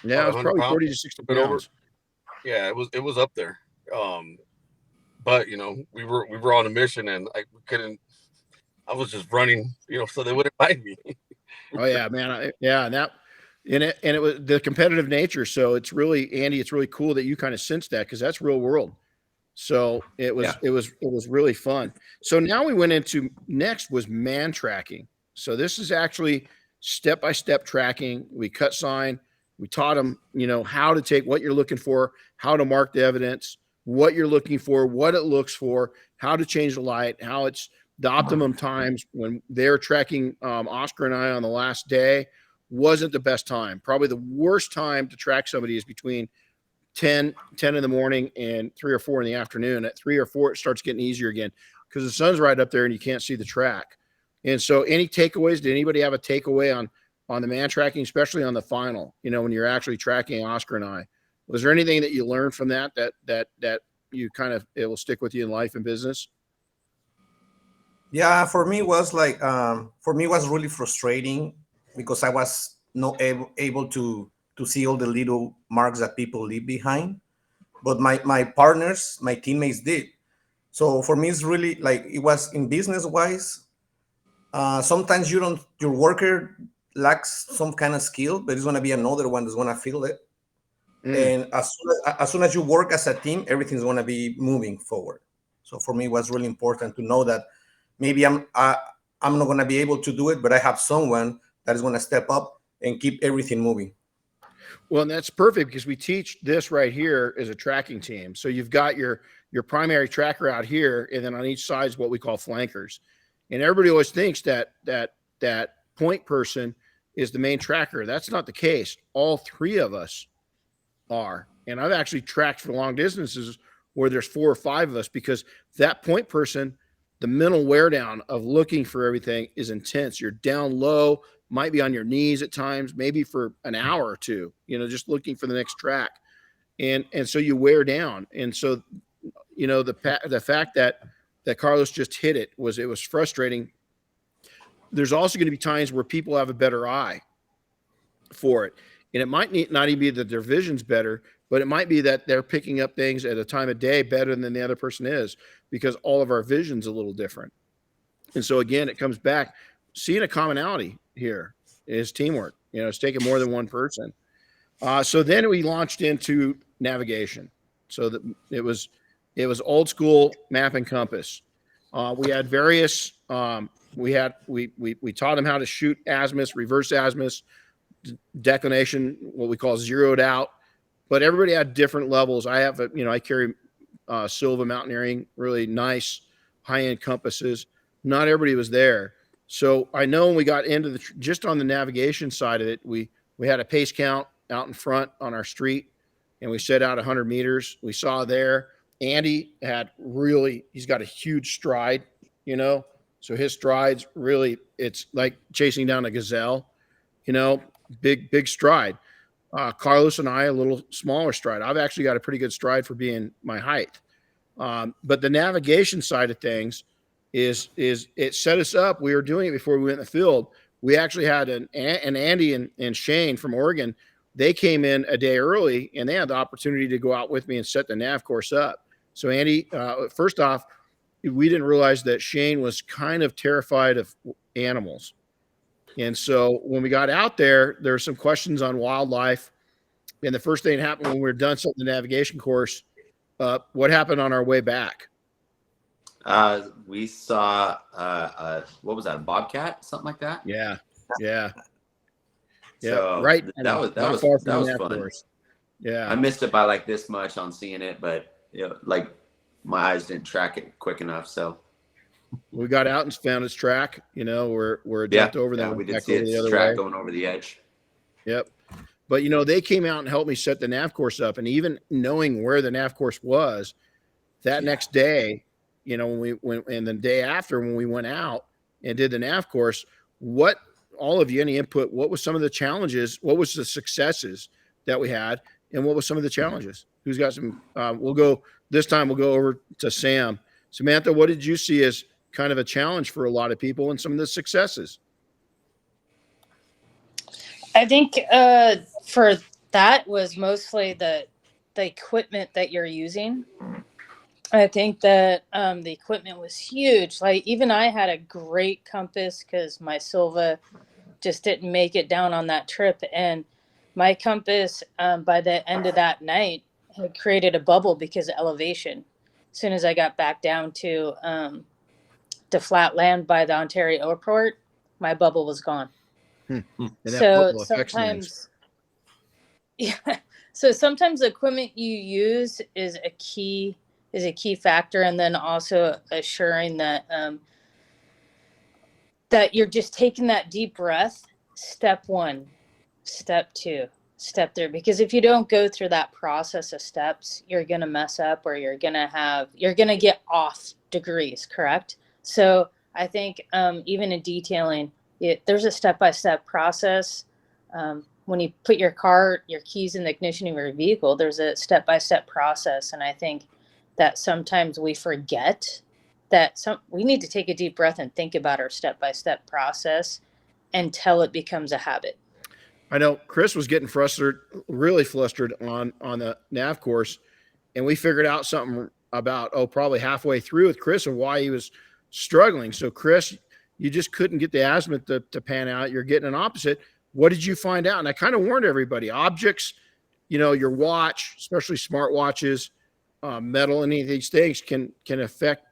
Yeah, it was probably 40 to 60 pounds. Yeah, it was up there. But we were on a mission, and I was just running, so they wouldn't find me. Oh yeah, man. And it was the competitive nature. So it's really, Andy, it's really cool that you kind of sensed that, because that's real world. So it was really fun. So now we went into next was man tracking. So this is actually step-by-step tracking. We cut sign. We taught them, how to take what you're looking for, how to mark the evidence, what you're looking for, what it looks for, how to change the light, how it's the optimum times. When they're tracking Oscar and I on the last day wasn't the best time. Probably the worst time to track somebody is between 10 in the morning and 3 or 4 in the afternoon. At 3 or 4, it starts getting easier again because the sun's right up there and you can't see the track. And so any takeaways? Did anybody have a takeaway on the man tracking, especially on the final, when you're actually tracking Oscar and I? Was there anything that you learned from that you kind of, it will stick with you in life and business? Yeah, for me it was really frustrating because I was not able to see all the little marks that people leave behind. But my partners, my teammates did. So for me, it's really it was in business wise. Sometimes your worker lacks some kind of skill, but it's going to be another one that's going to fill it. And as soon as you work as a team, everything's going to be moving forward. So for me, it was really important to know that maybe I'm not going to be able to do it, but I have someone that is going to step up and keep everything moving. Well, and that's perfect because we teach this right here as a tracking team. So you've got your primary tracker out here, and then on each side is what we call flankers. And everybody always thinks that point person is the main tracker. That's not the case. All 3 of us are. And I've actually tracked for long distances where there's 4 or 5 of us, because that point person, the mental wear down of looking for everything is intense. You're down low, might be on your knees at times, maybe for an hour or 2, just looking for the next track. And so you wear down. And so, the fact that Carlos just hit it was frustrating. There's also going to be times where people have a better eye for it. And it might not even be that their vision's better, but it might be that they're picking up things at a time of day better than the other person is, because all of our vision's a little different. And so again, it comes back, seeing a commonality here is teamwork. It's taking more than one person. So then we launched into navigation. So that it was old school map and compass. We had various, we taught them how to shoot azimuth, reverse azimuth, declination, what we call zeroed out, but everybody had different levels. I have I carry Silva Mountaineering, really nice high-end compasses. Not everybody was there. So I know when we got into just on the navigation side of it, we had a pace count out in front on our street, and we set out 100 meters. We saw there, Andy he's got a huge stride, so his strides really, it's like chasing down a gazelle, big stride. Carlos and I, a little smaller stride. I've actually got a pretty good stride for being my height. But the navigation side of things is it set us up. We were doing it before we went in the field. We actually had an Andy and Shane from Oregon. They came in a day early, and they had the opportunity to go out with me and set the nav course up. So Andy, first off, we didn't realize that Shane was kind of terrified of animals. And so when we got out there were some questions on wildlife. And the first thing that happened when we were done setting the navigation course, what happened on our way back? We saw, what was that, a bobcat, something like that? Yeah. So right. That was fun. Course. Yeah. I missed it by this much on seeing it, but my eyes didn't track it quick enough. So we got out and found its track, where it jumped over them. We did see its track going over the edge. Yep. But, they came out and helped me set the nav course up. And even knowing where the nav course was that next day, when we went, and the day after when we went out and did the nav course, all of you, any input, what was some of the challenges? What was the successes that we had? and what was some of the challenges? Who's got some? We'll go over to Sam. Samantha, what did you see as kind of a challenge for a lot of people and some of the successes? I think for that was mostly the equipment that you're using. I think that the equipment was huge. Like even I had a great compass because my Silva just didn't make it down on that trip, and my compass by the end of that night had created a bubble because of elevation. As soon as I got back down to flat land by the Ontario airport, my bubble was gone. So sometimes, yeah. So sometimes the equipment you use is a key factor, and then also assuring that that you're just taking that deep breath. Step 1, step 2, step 3. Because if you don't go through that process of steps, you're gonna mess up, or you're gonna get off degrees. Correct. So I think even in detailing, there's a step-by-step process. When you put your keys in the ignition of your vehicle, there's a step-by-step process. And I think that sometimes we forget that we need to take a deep breath and think about our step-by-step process until it becomes a habit. I know Chris was getting really flustered on the nav course, and we figured out something about, probably halfway through with Chris and why he was struggling. So Chris, you just couldn't get the azimuth to pan out. You're getting an opposite. What did you find out? And I kind of warned everybody, objects, your watch, especially smart watches, metal, any of these things can affect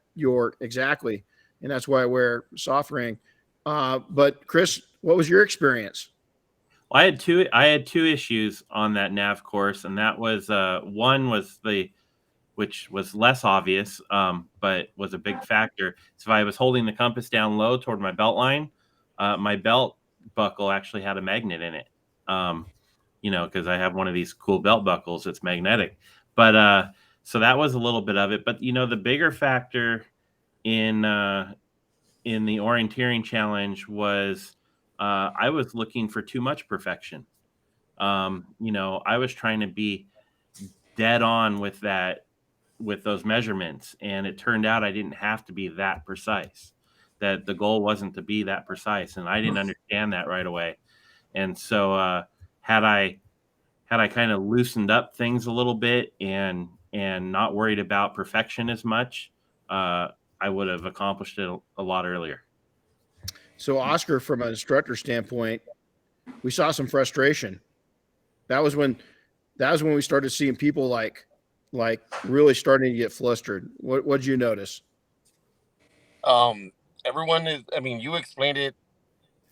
exactly. And that's why I wear soft ring. But Chris, what was your experience? Well, I had two issues on that nav course, and that was one was which was less obvious, but was a big factor. So if I was holding the compass down low toward my belt line, my belt buckle actually had a magnet in it. Because I have one of these cool belt buckles that's magnetic. But so that was a little bit of it. But the bigger factor in the orienteering challenge was I was looking for too much perfection. I was trying to be dead on with those measurements, and it turned out I didn't have to be that precise. That the goal wasn't to be that precise, and I didn't understand that right away. And so had I kind of loosened up things a little bit and not worried about perfection as much, I would have accomplished it a lot earlier. So Oscar, from an instructor standpoint, we saw some frustration. That was when we started seeing people like really starting to get flustered. What did you notice? Everyone is, you explained it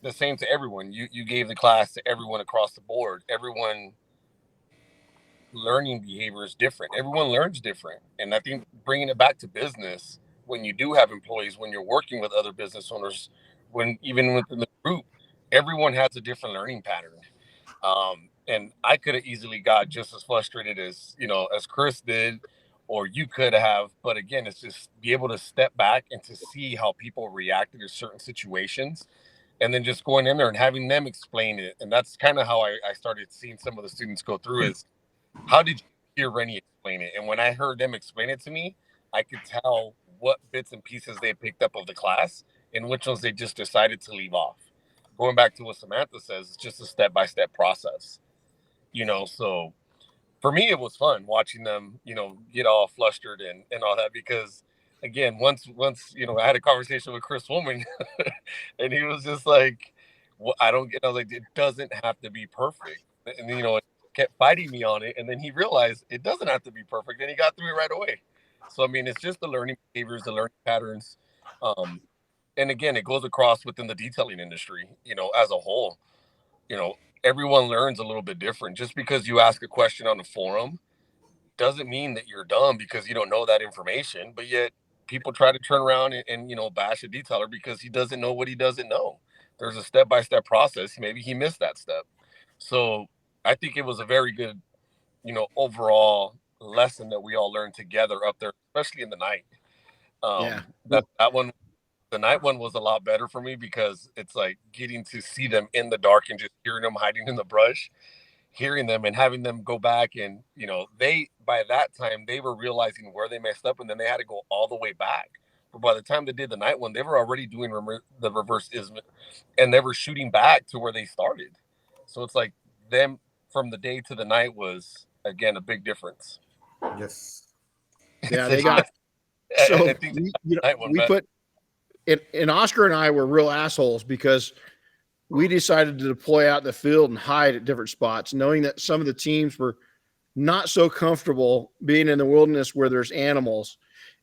the same to everyone. You gave the class to everyone across the board. Everyone learning behavior is different. Everyone learns different. And I think bringing it back to business, when you do have employees, when you're working with other business owners, even within the group, everyone has a different learning pattern. And I could have easily got just as frustrated as Chris did, or you could have. But again, it's just be able to step back and to see how people reacted to certain situations, and then just going in there and having them explain it. And that's kind of how I started seeing some of the students go through is, how did you hear Renny explain it? And when I heard them explain it to me, I could tell what bits and pieces they picked up of the class and which ones they just decided to leave off. Going back to what Samantha says, it's just a step-by-step process. So for me, it was fun watching them, get all flustered and all that, because again, once, I had a conversation with Chris Woolman and he was just like, well, I was like, it doesn't have to be perfect. And it kept fighting me on it. And then he realized it doesn't have to be perfect. And he got through it right away. So, it's just the learning behaviors, the learning patterns. And again, it goes across within the detailing industry, as a whole. Everyone learns a little bit different. Just because you ask a question on the forum doesn't mean that you're dumb because you don't know that information. But yet people try to turn around and bash a detailer because he doesn't know what he doesn't know. There's a step-by-step process. Maybe he missed that step. So I think it was a very good, overall lesson that we all learned together up there, especially in the night. That one, the night one was a lot better for me because it's like getting to see them in the dark and just hearing them hiding in the brush. hearing them and having them go back and, they, by that time, they were realizing where they messed up, and then they had to go all the way back. But by the time they did the night one, they were already doing the reverse ism, and they were shooting back to where they started. So it's like them from the day to the night was, again, a big difference. Yes. Yeah, they got. So I think we put and Oscar and I were real assholes because we decided to deploy out in the field and hide at different spots, knowing that some of the teams were not so comfortable being in the wilderness where there's animals.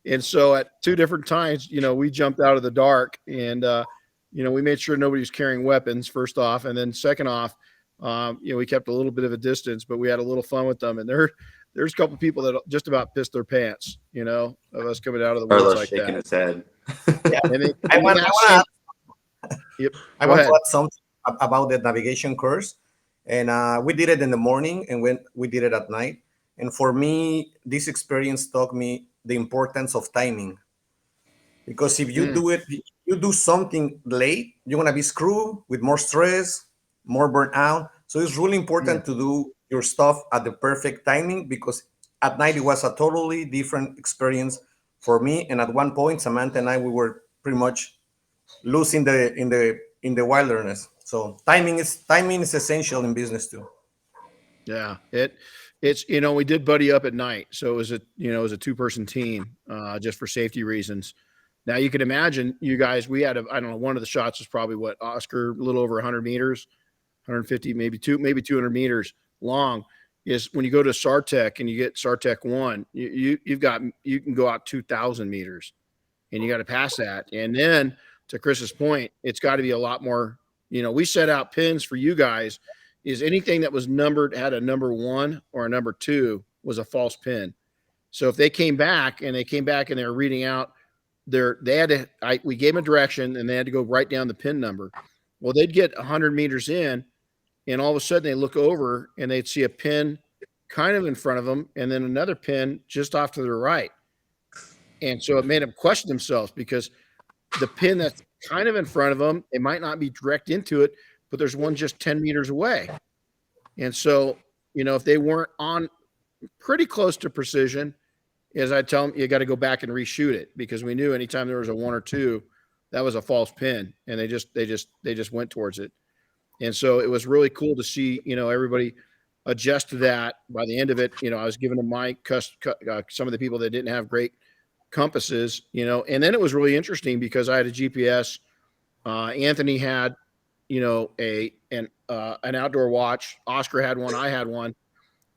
And so at two different times, we jumped out of the dark and, we made sure nobody was carrying weapons, first off. And then second off, we kept a little bit of a distance, but we had a little fun with them. And there's a couple of people that just about pissed their pants, of us coming out of the woods like shaking that. his head. Yeah. I want to add something about the navigation course. And we did it in the morning and when we did it at night. And for me, this experience taught me the importance of timing. Because if you you do something late, you're going to be screwed with more stress, more burnout. So it's really important to do your stuff at the perfect timing, because at night it was a totally different experience for me. And at one point, Samantha and I, we were pretty much losing in the wilderness. So timing is essential in business too. Yeah, it's we did buddy up at night, so it was a 2-person team just for safety reasons. Now you can imagine, you guys, we had I don't know, one of the shots was probably Oscar, a little over 100 meters, 150, maybe 200 meters long. Is when you go to Sartec and you get Sartec 1, you can go out 2,000 meters, and you got to pass that. And then to Chris's point, it's got to be a lot more. We set out pins for you guys. Is anything that was numbered had a number 1 or a number 2 was a false pin. So if they came back and they were reading out we gave them a direction and they had to go write down the pin number. Well, they'd get 100 meters in, and all of a sudden they look over and they'd see a pin kind of in front of them and then another pin just off to their right. And so it made them question themselves, because the pin that's kind of in front of them, they might not be direct into it, but there's one just 10 meters away. And so, if they weren't on pretty close to precision, as I tell them, you got to go back and reshoot it, because we knew anytime there was a 1 or 2, that was a false pin, and they just went towards it. And so it was really cool to see, everybody adjust to that. By the end of it, I was giving them my some of the people that didn't have great compasses, and then it was really interesting because I had a GPS. Anthony had, an outdoor watch. Oscar had one. I had one.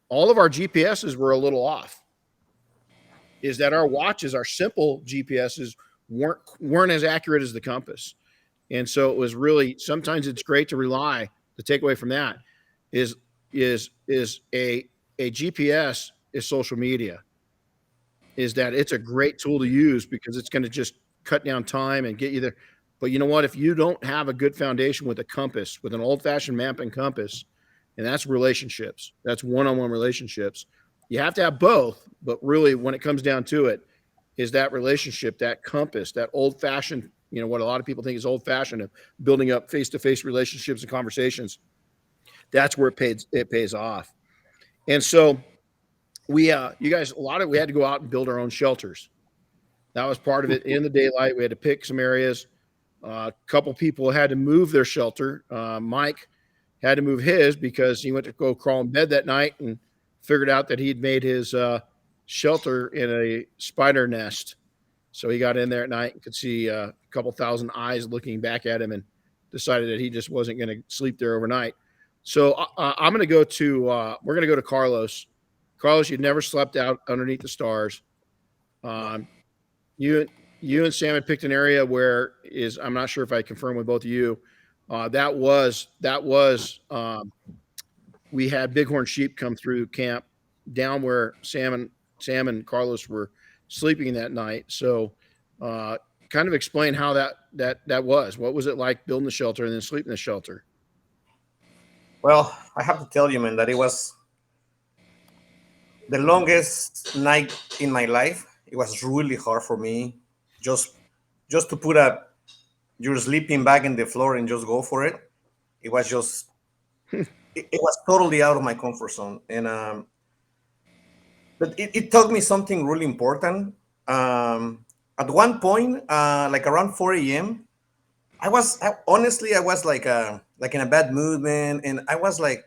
All of our GPSs were a little off. Is that our watches, our simple GPSs, weren't as accurate as the compass. And so it was really, sometimes it's great to rely. The takeaway from that is a GPS is social media. Is that it's a great tool to use because it's going to just cut down time and get you there. But you know what? If you don't have a good foundation with a compass, with an old-fashioned map and compass, and that's relationships, that's one-on-one relationships. You have to have both, but really when it comes down to it, is that relationship, that compass, that old-fashioned, what a lot of people think is old-fashioned, of building up face-to-face relationships and conversations. That's where it pays off. And so we had to go out and build our own shelters. That was part of it. In the daylight, we had to pick some areas. A couple people had to move their shelter. Mike had to move his because he went to go crawl in bed that night and figured out that he'd made his shelter in a spider nest. So he got in there at night and could see a couple thousand eyes looking back at him, and decided that he just wasn't going to sleep there overnight. So I'm going to go to we're going to go to Carlos. Carlos, you'd never slept out underneath the stars. You and Sam had picked an area where I'm not sure if I confirmed with both of you. That was we had bighorn sheep come through camp down where Sam and Carlos were sleeping that night. So kind of explain how that was. What was it like building the shelter and then sleeping in the shelter? Well, I have to tell you, man, that it was the longest night in my life. It was really hard for me just to put your sleeping bag in the floor and just go for it. It was just it was totally out of my comfort zone. And but it taught me something really important. At one point, like around 4 a.m., honestly, I was like in a bad mood, man, and I was like,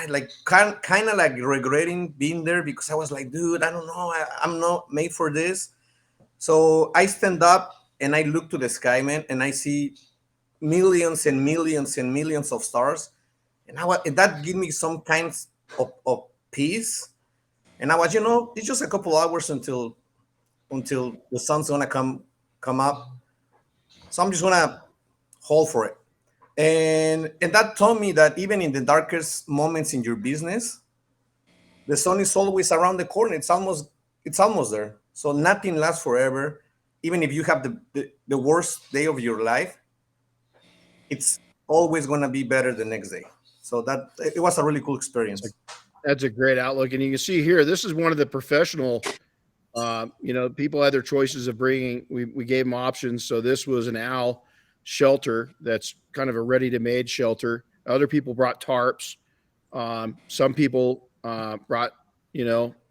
like kind of like regretting being there, because I was like, dude, I don't know, I'm not made for this. So I stand up and I look to the sky, man, and I see millions and millions and millions of stars, and that gave me some kind of peace. And I was, it's just a couple hours until the sun's gonna come up, so I'm just gonna hold for it. And that taught me that even in the darkest moments in your business, the sun is always around the corner. It's almost there. So nothing lasts forever. Even if you have the worst day of your life, it's always going to be better the next day. So that it was a really cool experience. That's a great outlook. And you can see here, this is one of the professional, people had their choices of bringing, we gave them options. So this was an owl shelter that's kind of a ready-to-made shelter. Other people brought tarps. Some people brought,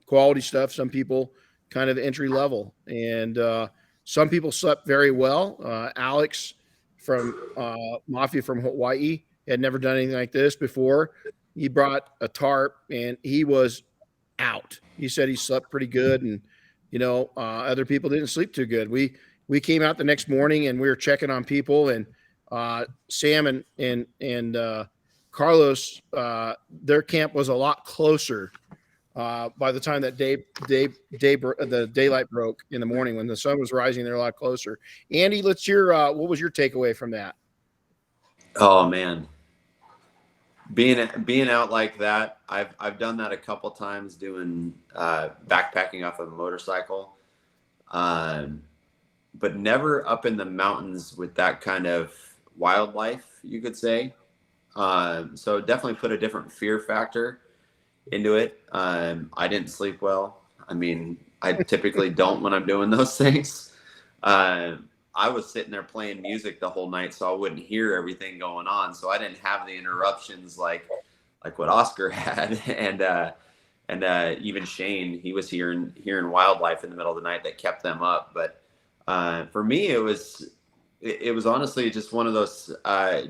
quality stuff. Some people kind of entry level. And some people slept very well. Alex from Mafia from Hawaii had never done anything like this before. He brought a tarp and he was out. He said he slept pretty good, and other people didn't sleep too good. We came out the next morning and we were checking on people, and Sam and Carlos, their camp was a lot closer by the time that the daylight broke in the morning. When the sun was rising, they're a lot closer. Andy, let's hear what was your takeaway from that? Oh man, being out like that, I've done that a couple times, doing backpacking off of a motorcycle, but never up in the mountains with that kind of wildlife, you could say. So definitely put a different fear factor into it. I didn't sleep well. I mean, I typically don't when I'm doing those things. I was sitting there playing music the whole night, so I wouldn't hear everything going on. So I didn't have the interruptions like what Oscar had, and even Shane, he was hearing wildlife in the middle of the night that kept them up. But for me, it was honestly just one of those,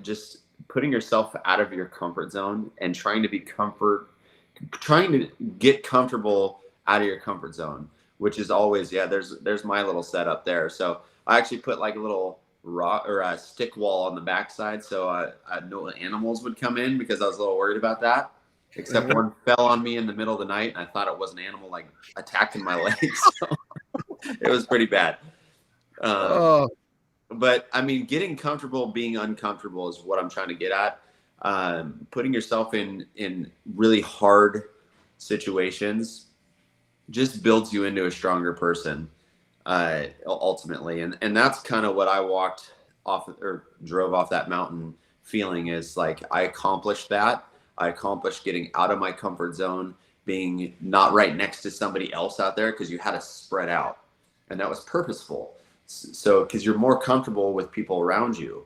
just putting yourself out of your comfort zone and trying to get comfortable out of your comfort zone, which is always, there's my little setup there. So I actually put like a little rock or a stick wall on the backside, so no animals would come in, because I was a little worried about that. Except one fell on me in the middle of the night, and I thought it was an animal like attacking my legs. So it was pretty bad. But I mean, getting comfortable being uncomfortable is what I'm trying to get at. Putting yourself in really hard situations just builds you into a stronger person, ultimately. And that's kind of what I walked off or drove off that mountain feeling, is like, I accomplished that. I accomplished getting out of my comfort zone, being not right next to somebody else out there, because you had to spread out. And that was purposeful. So, because you're more comfortable with people around you.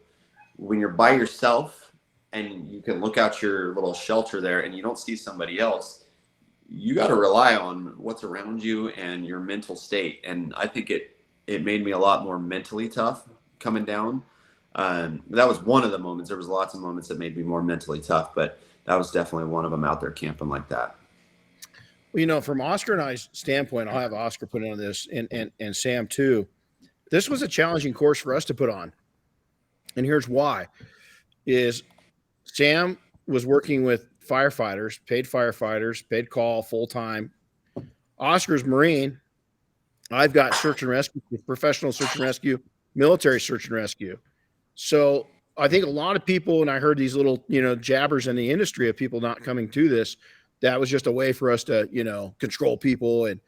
When you're by yourself and you can look out your little shelter there and you don't see somebody else, you got to rely on what's around you and your mental state. And I think it made me a lot more mentally tough coming down. That was one of the moments. There was lots of moments that made me more mentally tough, but that was definitely one of them, out there camping like that. Well, from Oscar and I's standpoint, I'll have Oscar put on this, and Sam too. This was a challenging course for us to put on. And here's why. Is Sam was working with firefighters, paid call, full-time. Oscar's Marine. I've got search and rescue, professional search and rescue, military search and rescue. So I think a lot of people, and I heard these little, jabbers in the industry of people not coming to this, that was just a way for us to, control people and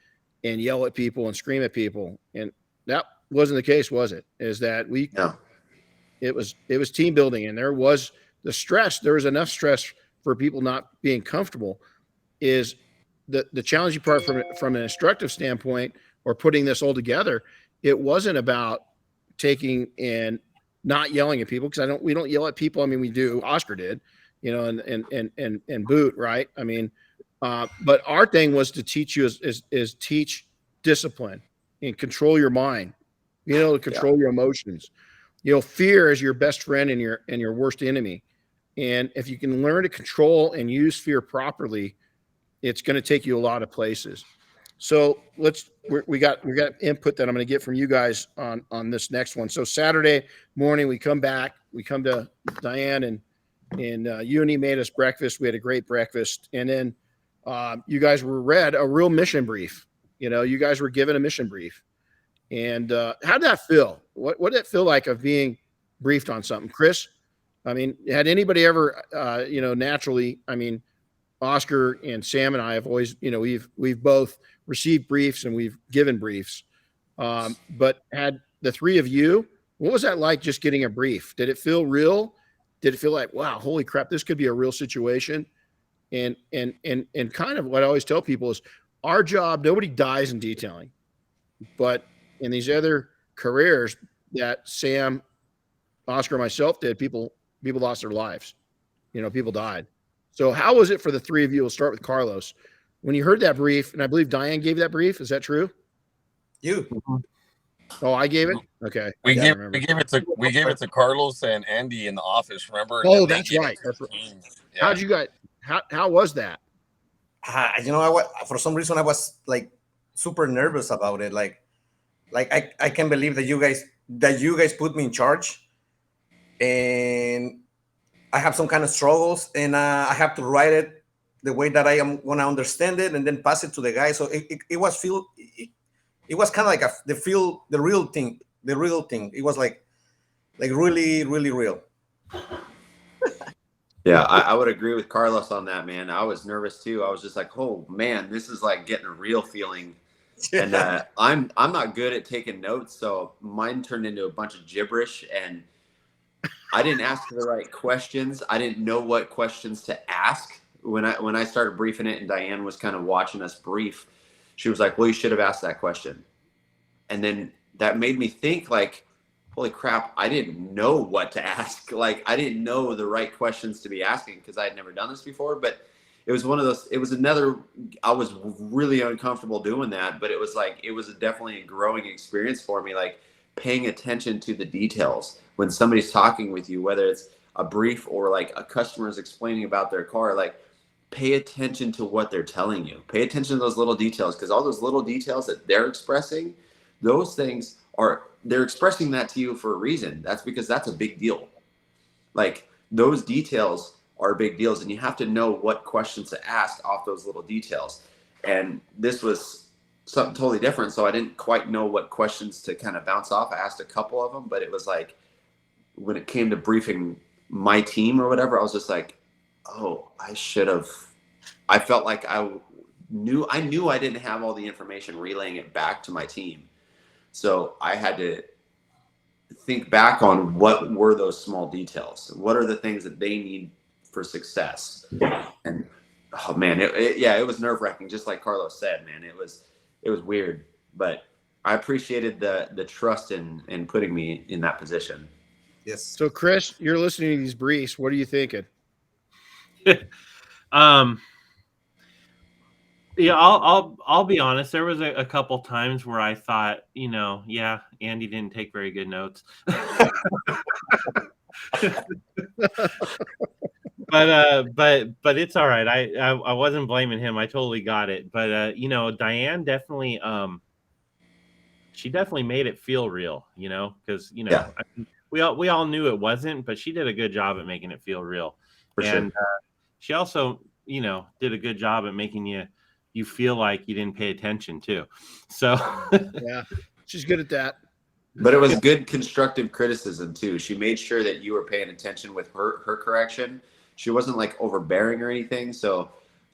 yell at people and scream at people. And that wasn't the case, was it? Is that it was team building, and there was the stress. There was enough stress for people not being comfortable. Is the challenging part from an instructive standpoint, or putting this all together, it wasn't about taking and not yelling at people, because we don't yell at people. I mean, we do. Oscar did, and boot, right? I mean, but our thing was to teach you is teach discipline and control your mind, to control your emotions. Fear is your best friend and your worst enemy. And if you can learn to control and use fear properly, it's going to take you a lot of places. So we got input that I'm going to get from you guys on this next one. So Saturday morning, we come to Diane and Uni made us breakfast. We had a great breakfast. And then you guys were read a real mission brief. You guys were given a mission brief. And how did that feel? What did it feel like of being briefed on something? Chris, I mean, had anybody ever, naturally, I mean, Oscar and Sam and I have always, we've both received briefs and we've given briefs. But had the three of you, what was that like just getting a brief? Did it feel real? Did it feel like, wow, holy crap, this could be a real situation? And kind of what I always tell people is our job, nobody dies in detailing. But in these other careers that Sam, Oscar, and myself did, people lost their lives. People died. So how was it for the three of you? We'll start with Carlos. When you heard that brief, and I believe Diane gave that brief, is that true? You. Oh, I gave it? Okay. We gave it to Carlos and Andy in the office, remember? Oh, that's right. That's right. Yeah. How'd you guys how was that? For some reason I was like super nervous about it. Like I can't believe that you guys put me in charge, and I have some kind of struggles, and I have to write it the way that I am going to understand it and then pass it to the guy. So it was kind of like the real thing. It was like really, really real. Yeah, I would agree with Carlos on that, man. I was nervous too. I was just like, oh man, this is like getting a real feeling. And I'm not good at taking notes, so mine turned into a bunch of gibberish, and I didn't ask the right questions. I didn't know what questions to ask when I started briefing it, and Diane was kind of watching us brief. She was like, well, you should have asked that question. And then that made me think, like, holy crap, I didn't know what to ask. Like, I didn't know the right questions to be asking because I had never done this before. But it was one of those, I was really uncomfortable doing that, but it was definitely a growing experience for me, like paying attention to the details when somebody's talking with you, whether it's a brief or like a customer is explaining about their car. Like, pay attention to what they're telling you. Pay attention to those little details, because all those little details that they're expressing, those things they're expressing that to you for a reason. That's because that's a big deal. Like, those details are big deals, and you have to know what questions to ask off those little details. And this was something totally different, so I didn't quite know what questions to kind of bounce off. I asked a couple of them, but it was like, when it came to briefing my team or whatever, I was just like, oh, I felt like I knew I didn't have all the information relaying it back to my team. So I had to think back on what were those small details. What are the things that they need for success? And oh man, it was nerve-wracking, just like Carlos said, man. It was weird, but I appreciated the trust in putting me in that position. Yes. So Chris, you're listening to these briefs. What are you thinking? Yeah, I'll be honest. There was a couple times where I thought, yeah, Andy didn't take very good notes. But it's all right. I wasn't blaming him. I totally got it. But Diane definitely she definitely made it feel real, because Yeah. I mean, we all knew it wasn't, but she did a good job at making it feel real. For and sure. She also, did a good job at making you feel like you didn't pay attention too. So yeah, she's good at that. But it was good constructive criticism too. She made sure that you were paying attention with her correction. She wasn't like overbearing or anything. So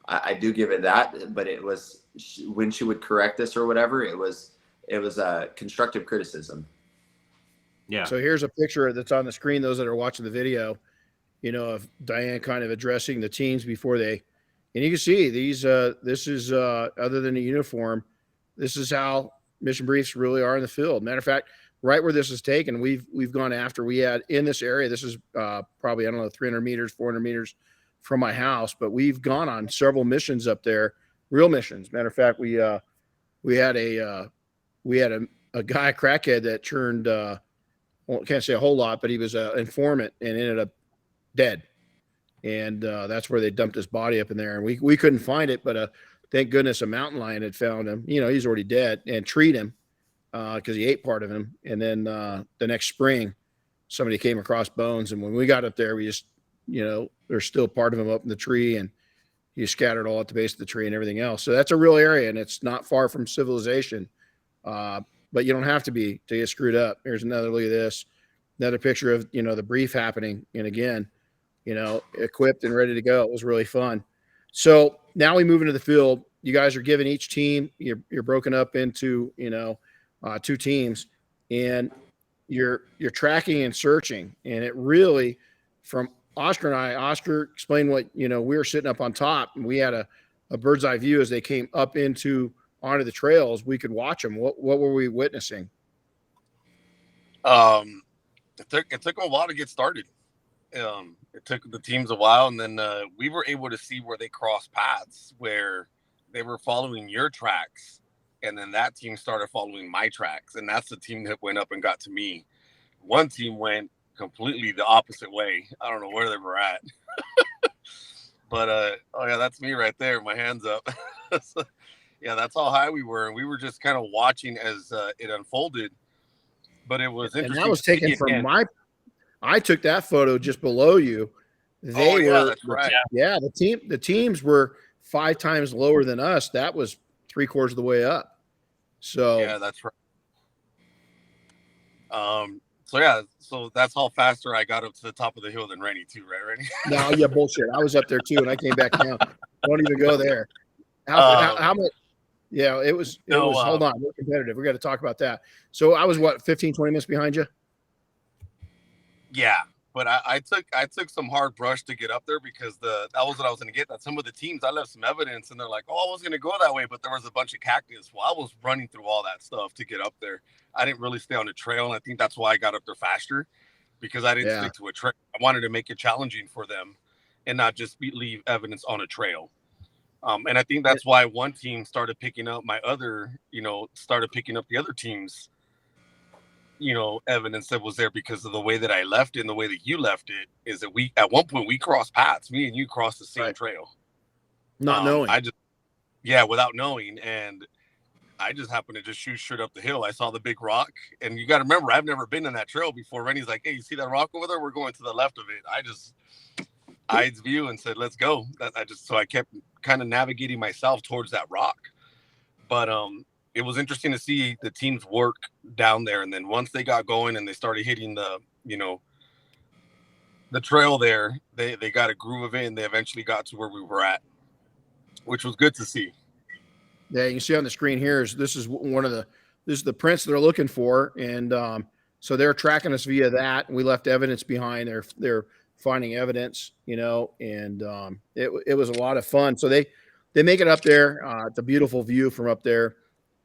I do give it that. But it was when she would correct us or whatever, it was a constructive criticism. Yeah. So here's a picture that's on the screen. Those that are watching the video, of Diane kind of addressing the teams before they. And you can see these, this is, other than the uniform, this is how mission briefs really are in the field. Matter of fact, right where this is taken, we've gone after, we had in this area, this is probably, 300 meters, 400 meters from my house, but we've gone on several missions up there, real missions. Matter of fact, we had a guy, a crackhead that turned, well, can't say a whole lot, but he was an informant and ended up dead. And that's where they dumped his body up in there. And we couldn't find it, but thank goodness a mountain lion had found him. He's already dead, and treat him because he ate part of him. And then the next spring, somebody came across bones. And when we got up there, we just, there's still part of him up in the tree, and he scattered all at the base of the tree and everything else. So that's a real area, and it's not far from civilization. But you don't have to be to get screwed up. Here's another look at this. Another picture of, the brief happening. And again, equipped and ready to go. It was really fun. So now we move into the field. You guys are given each team. You're broken up into, 2 teams, and you're tracking and searching. And it really, from Oscar and I, Oscar explained what, we were sitting up on top, and we had a bird's eye view as they came up onto the trails. We could watch them. What were we witnessing? It took a while to get started. It took the teams a while, and then we were able to see where they crossed paths, where they were following your tracks, and then that team started following my tracks, and that's the team that went up and got to me. One team went completely the opposite way. I don't know where they were at. But oh yeah, that's me right there, my hands up. So, yeah, that's how high we were, and we were just kind of watching as it unfolded. But it was interesting. And that was taken from I took that photo just below you. That's right. Yeah, the teams were 5 times lower than us. That was 3/4 of the way up. So yeah, that's right. So that's how faster I got up to the top of the hill than Renny too, right, Renny? No, yeah, bullshit. I was up there too, and I came back down. Don't even go there. How much? Yeah, it was. Hold on, we're competitive. We got to talk about that. So I was 15, 20 minutes behind you. Yeah, but I took some hard brush to get up there because that was what I was going to get. That some of the teams, I left some evidence, and they're like, "Oh, I was going to go that way," but there was a bunch of cactus. Well, I was running through all that stuff to get up there. I didn't really stay on the trail, and I think that's why I got up there faster, because I didn't stick to a trail. I wanted to make it challenging for them, and not just leave evidence on a trail. And I think that's why one team started picking up the other team's, evidence that was there, because of the way that I left it and the way that you left it, is that at one point we crossed paths. Me and you crossed the same trail. Not knowing. Without knowing. And I just happened to just shoot straight up the hill. I saw the big rock. And you got to remember, I've never been in that trail before. Renny's like, "Hey, you see that rock over there? We're going to the left of it." I just eyed view and said, "Let's go." So I kept kind of navigating myself towards that rock. But it was interesting to see the teams work down there. And then once they got going and they started hitting the trail there, they got a groove of it, and they eventually got to where we were at, which was good to see. Yeah, you can see on the screen here this is the prints they're looking for. And so they're tracking us via that. And we left evidence behind. They're finding evidence, and it was a lot of fun. So they make it up there. It's a beautiful view from up there.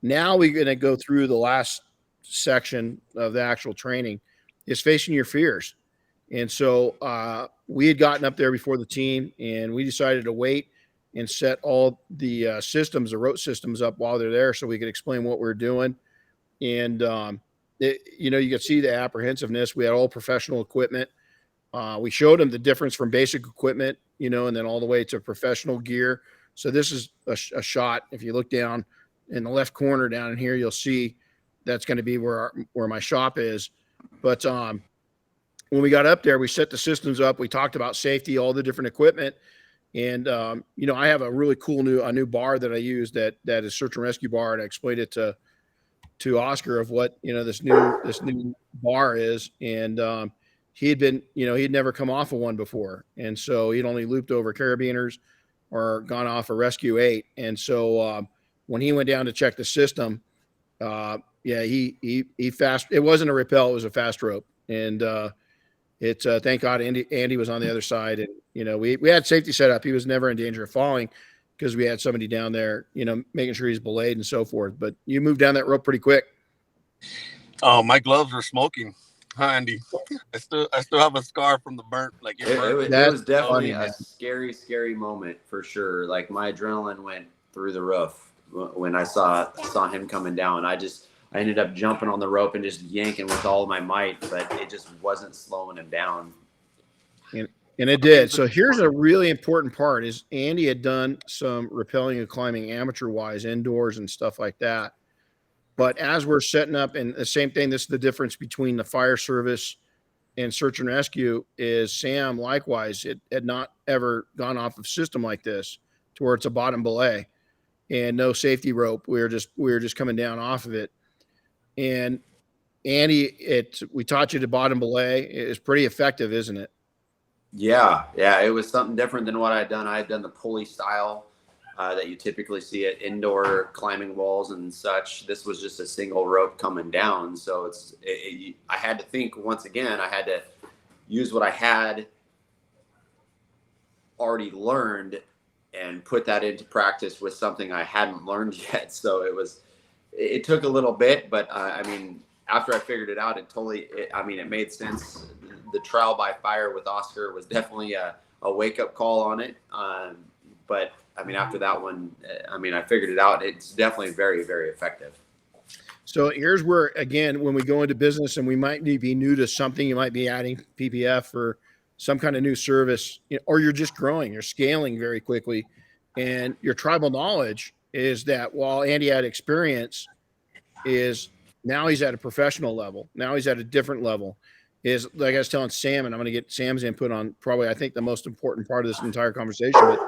Now we're going to go through the last section of the actual training, is facing your fears. And so we had gotten up there before the team, and we decided to wait and set all the the rote systems up while they're there, so we could explain what we're doing. And you could see the apprehensiveness. We had all professional equipment. We showed them the difference from basic equipment, and then all the way to professional gear. So this is a shot. If you look down in the left corner down in here, you'll see that's going to be where my shop is. But when we got up there, we set the systems up. We talked about safety, all the different equipment. And, I have a really cool new bar that I use that is search and rescue bar. And I explained it to Oscar of what, this new bar is. And he had been, he'd never come off of one before. And so he'd only looped over carabiners or gone off a Rescue 8. And so when he went down to check the system, he fast. It wasn't a rappel; it was a fast rope. And thank God Andy was on the other side, and we had safety set up. He was never in danger of falling because we had somebody down there, making sure he's belayed and so forth. But you moved down that rope pretty quick. Oh, my gloves were smoking. Andy. I still have a scar from the burnt. Like it burnt. It was definitely funny, a man. scary moment for sure. Like my adrenaline went through the roof when I saw him coming down. I ended up jumping on the rope and just yanking with all of my might, but it just wasn't slowing him down. And it did. So here's a really important part: is Andy had done some rappelling and climbing amateur wise indoors and stuff like that. But as we're setting up, and the same thing, this is the difference between the fire service and search and rescue, is Sam likewise it had not ever gone off of system like this to where it's a bottom belay and no safety rope. We were just coming down off of it. And Andy, we taught you to bottom belay. It's pretty effective, isn't it? Yeah, it was something different than what I had done. I had done the pulley style that you typically see at indoor climbing walls and such. This was just a single rope coming down. So I had to think once again. I had to use what I had already learned and put that into practice with something I hadn't learned yet. So it took a little bit, but I mean, after I figured it out, it made sense. The trial by fire with Oscar was definitely a wake-up call on it. But, I mean, after that one, I figured it out. It's definitely very, very effective. So here's where, again, when we go into business and we might be new to something, you might be adding PPF or some kind of new service, or you're just growing, you're scaling very quickly. And your tribal knowledge is that while Andy had experience, is now he's at a professional level. Now he's at a different level. Is like I was telling Sam, and I'm going to get Sam's input on probably, I think, the most important part of this entire conversation. But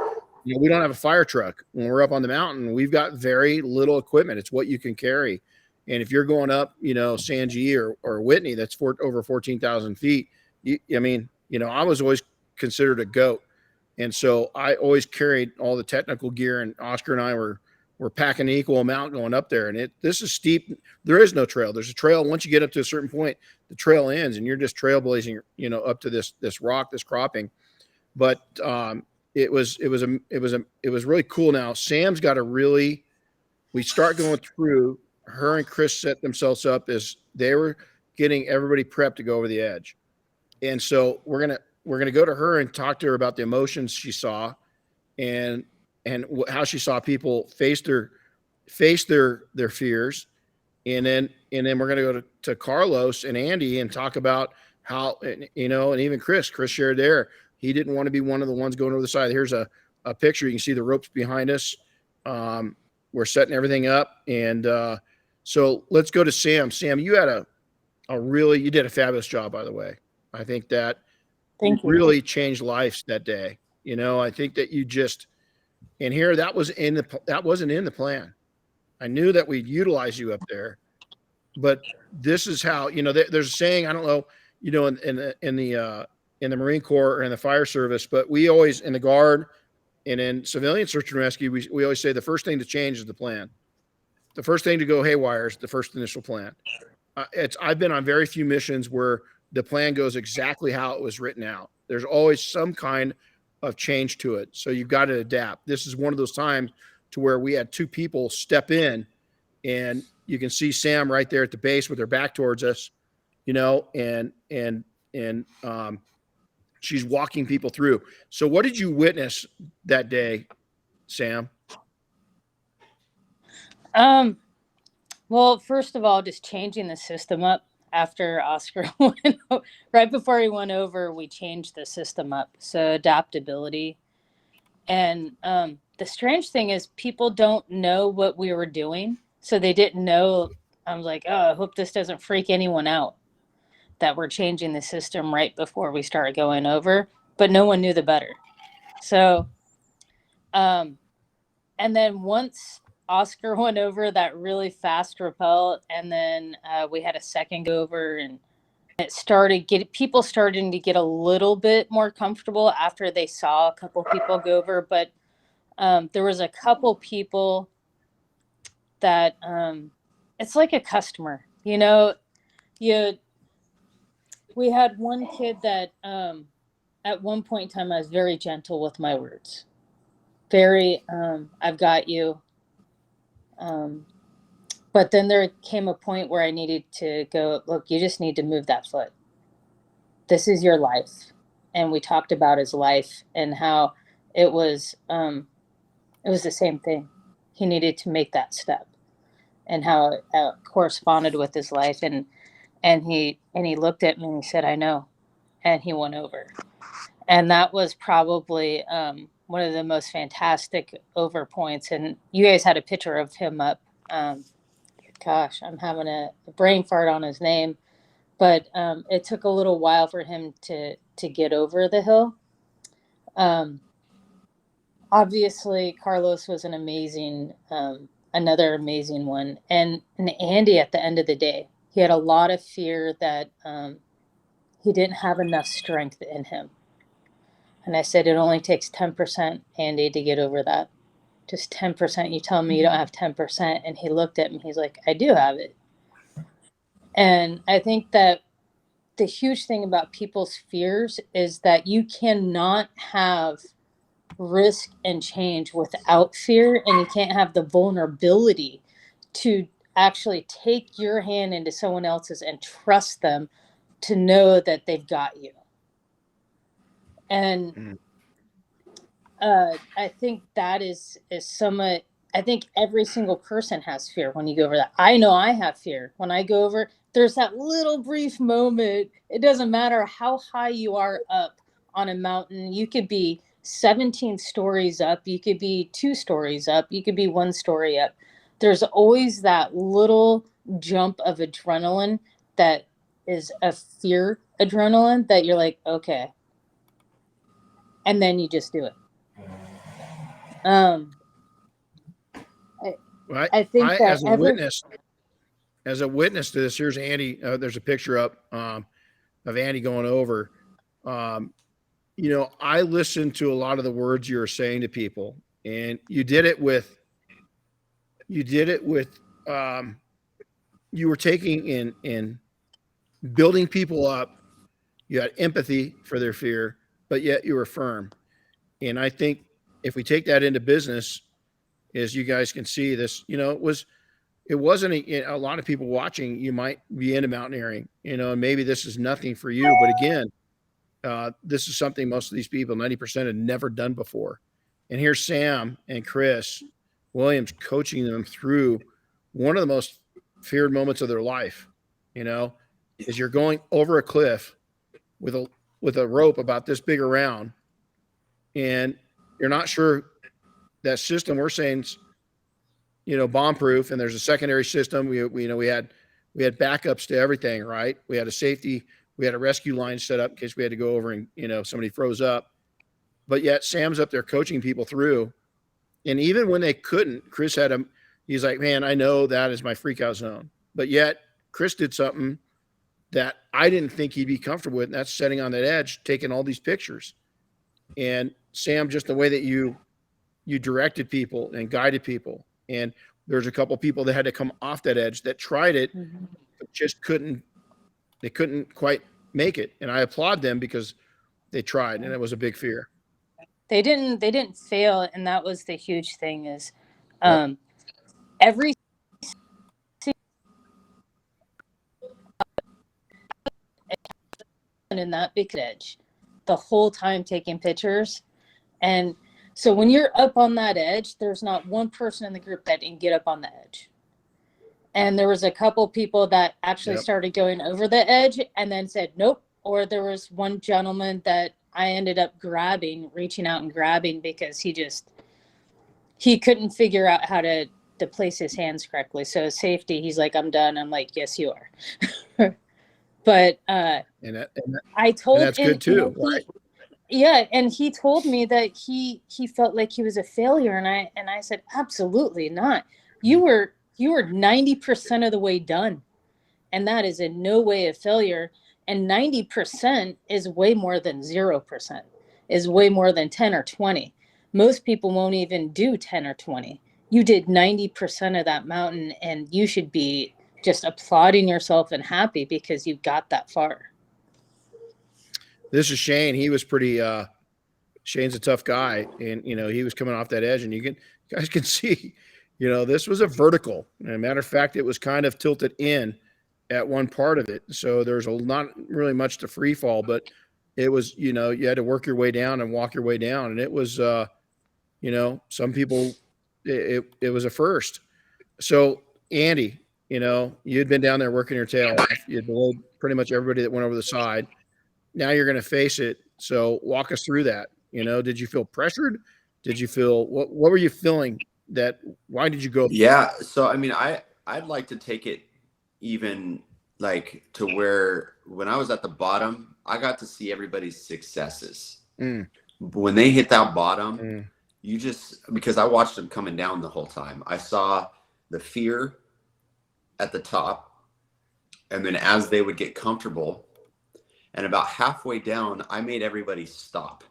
we don't have a fire truck when we're up on the mountain. We've got very little equipment. It's what you can carry. And if you're going up, Sanjee or Whitney, that's over 14,000 feet. I was always considered a goat, and so I always carried all the technical gear. And Oscar and I were packing an equal amount going up there. And this is steep. There is no trail. There's a trail. Once you get up to a certain point, the trail ends and you're just trailblazing, up to this rock, this cropping. But it was really cool. Now Sam's got we start going through, her and Chris set themselves up as they were getting everybody prepped to go over the edge. And so we're going to go to her and talk to her about the emotions she saw and how she saw people face their fears. And then we're going to go to Carlos and Andy and talk about how, and even Chris shared there. He didn't want to be one of the ones going over the side. Here's a picture. You can see the ropes behind us. We're setting everything up. And so let's go to Sam. Sam, you had you did a fabulous job, by the way. I think that really changed lives that day. I think that you just, and here that wasn't in the plan. I knew that we'd utilize you up there, but this is how, there's a saying, I don't know, in the Marine Corps or in the fire service, but we always, in the Guard and in civilian search and rescue, we always say the first thing to change is the plan. The first thing to go haywire is the first initial plan. I've been on very few missions where the plan goes exactly how it was written out. There's always some kind of change to it. So you've got to adapt. This is one of those times to where we had two people step in, and you can see Sam right there at the base with her back towards us, and she's walking people through. So what did you witness that day, Sam? Well, first of all, just changing the system up after Oscar right before he went over, we changed the system up. So adaptability. And the strange thing is people don't know what we were doing. So they didn't know. I was like, I hope this doesn't freak anyone out that we're changing the system right before we start going over. But no one knew the better. So, and then once Oscar went over that really fast rappel, and then we had a second go over, and it started people starting to get a little bit more comfortable after they saw a couple people go over. But there was a couple people that it's like a customer, we had one kid that at one point in time I was very gentle with my words, very I've got you. But then there came a point where I needed to go, look, you just need to move that foot. this is your life. And we talked about his life and how it was the same thing. He needed to make that step, and how it corresponded with his life. And he looked at me and he said, I know. And he went over. And that was probably one of the most fantastic over points. And you guys had a picture of him up. Gosh, I'm having a brain fart on his name. But it took a little while for him to get over the hill. Obviously, Carlos was an amazing, another amazing one. And Andy, at the end of the day, he had a lot of fear that he didn't have enough strength in him. And I said, it only takes 10%, Andy, to get over that. Just 10%. You tell me you don't have 10%. And he looked at me. He's like, I do have it. And I think that the huge thing about people's fears is that you cannot have risk and change without fear, and you can't have the vulnerability to actually take your hand into someone else's and trust them to know that they've got you. And I think that is somewhat, I think every single person has fear when you go over that. I know I have fear when I go over. There's that little brief moment. It doesn't matter how high you are up on a mountain. You could be 17 stories up. You could be 2 stories up. You could be 1 story up. There's always that little jump of adrenaline that is a fear adrenaline that you're like, okay. And then you just do it. I think that as a witness to this, here's Andy. There's a picture up of Andy going over. I listened to a lot of the words you were saying to people, and you did it with, you were taking in building people up. You had empathy for their fear, but yet you were firm. And I think if we take that into business, as you guys can see this, it wasn't a lot of people watching. You might be into mountaineering, and maybe this is nothing for you, but again, this is something most of these people, 90%, had never done before. And here's Sam and Chris Williams coaching them through one of the most feared moments of their life, is you're going over a cliff with a rope about this big around, and you're not sure that system we're saying, bomb proof. And there's a secondary system. We had backups to everything, right? We had a safety, we had a rescue line set up in case we had to go over and, somebody froze up, but yet Sam's up there coaching people through. And even when they couldn't, Chris he's like, man, I know that is my freak out zone, but yet Chris did something that I didn't think he'd be comfortable with. And that's sitting on that edge, taking all these pictures. And Sam, just the way that you directed people and guided people. And there's a couple people that had to come off that edge that tried it, but just couldn't quite make it. And I applaud them because they tried, and it was a big fear. They didn't fail. And that was the huge thing is, every in that big edge the whole time taking pictures. And so when you're up on that edge, there's not one person in the group that didn't get up on the edge. And there was a couple people that actually started going over the edge and then said, nope. Or there was one gentleman that I ended up reaching out and grabbing because he couldn't figure out how to place his hands correctly. So safety, he's like, I'm done. I'm like, yes, you are. But I told him, that's good too, right? Yeah, and he told me that he felt like he was a failure, and I said, absolutely not. You were 90% of the way done, and that is in no way a failure. And 90% is way more than 0%, is way more than 10 or 20. Most people won't even do 10 or 20. You did 90% of that mountain, and you should be just applauding yourself and happy because you got that far. This is Shane. He was pretty, Shane's a tough guy, and, he was coming off that edge, and you guys can see, this was a vertical. And as a matter of fact, it was kind of tilted in, at one part of it. So there's not really much to free fall, but it was, you had to work your way down and walk your way down. And it was, some people, it was a first. So Andy, you'd been down there working your tail off. You'd below pretty much everybody that went over the side. Now you're going to face it. So walk us through that. Did you feel pressured? Did you feel, what were you feeling why did you go? Yeah. So, I mean, I'd like to take it even like to where when I was at the bottom, I got to see everybody's successes. When they hit that bottom, because I watched them coming down the whole time. I saw the fear at the top, and then as they would get comfortable, and about halfway down, I made everybody stop.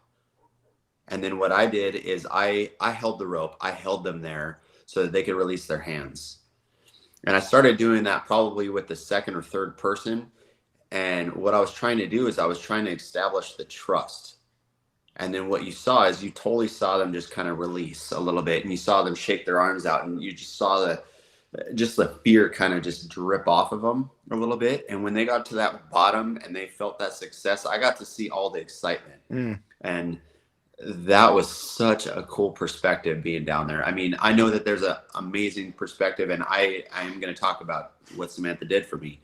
And then what I did is I held the rope. I held them there so that they could release their hands. And I started doing that probably with the second or third person. And what I was trying to do is I was trying to establish the trust. And then what you saw is you totally saw them just kind of release a little bit, and you saw them shake their arms out, and you just saw the fear kind of just drip off of them a little bit. And when they got to that bottom and they felt that success, I got to see all the excitement. And that was such a cool perspective being down there. I mean, I know that there's an amazing perspective, and I am going to talk about what Samantha did for me.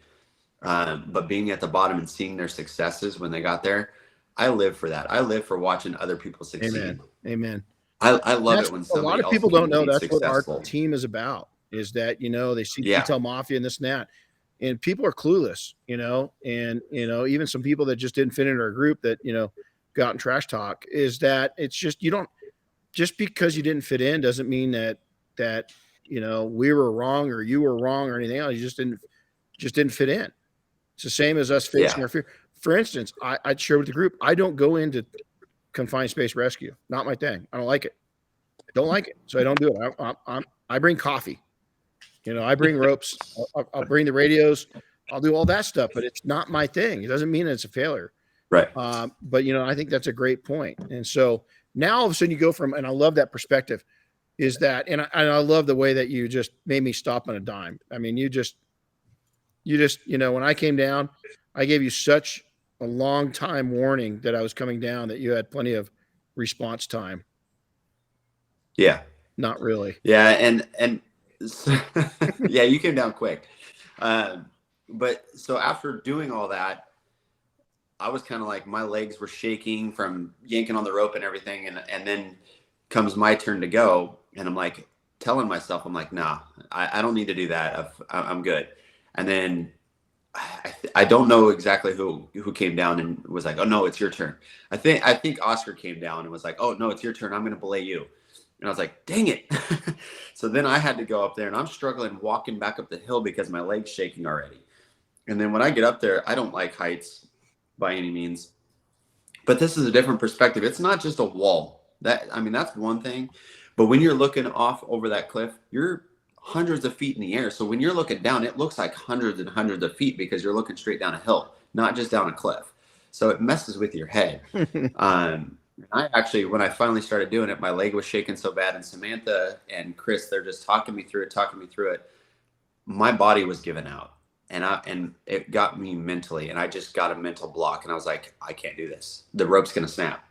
But being at the bottom and seeing their successes when they got there, I live for that. I live for watching other people succeed. Amen. I love it when somebody a lot of people don't know that's successful. what our team is about, is that, they see Detail Mafia and this and that, and people are clueless, and, even some people that just didn't fit into our group that, got in trash talk, is that it's just, just because you didn't fit in doesn't mean that, we were wrong or you were wrong or anything else. You just didn't fit in. It's the same as us facing our fear. For instance, I'd share with the group, I don't go into confined space rescue. Not my thing. I don't like it. Don't like it. So I don't do it. I bring coffee. I bring ropes. I'll bring the radios. I'll do all that stuff, but it's not my thing. It doesn't mean it's a failure. Right. But, I think that's a great point. And so now all of a sudden you go from, and I love that perspective, is that, and I love the way that you just made me stop on a dime. I mean, you just, when I came down, I gave you such a long time warning that I was coming down that you had plenty of response time. Yeah. Not really. Yeah. And so, yeah, you came down quick. But so after doing all that, I was kind of like, my legs were shaking from yanking on the rope and everything. And then comes my turn to go. And I'm like telling myself, I'm like, nah, I don't need to do that. I'm good. And then I don't know exactly who came down and was like, oh no, it's your turn. I think Oscar came down and was like, oh no, it's your turn. I'm going to belay you. And I was like, dang it. So then I had to go up there, and I'm struggling walking back up the hill because my leg's shaking already. And then when I get up there, I don't like heights by any means, but this is a different perspective. It's not just a wall. That's one thing, but when you're looking off over that cliff, you're hundreds of feet in the air. So when you're looking down, it looks like hundreds and hundreds of feet because you're looking straight down a hill, not just down a cliff. So it messes with your head. I actually, when I finally started doing it, my leg was shaking so bad, and Samantha and Chris, they're just talking me through it. My body was giving out, and it got me mentally, and I just got a mental block, and I was like, I can't do this. The rope's going to snap.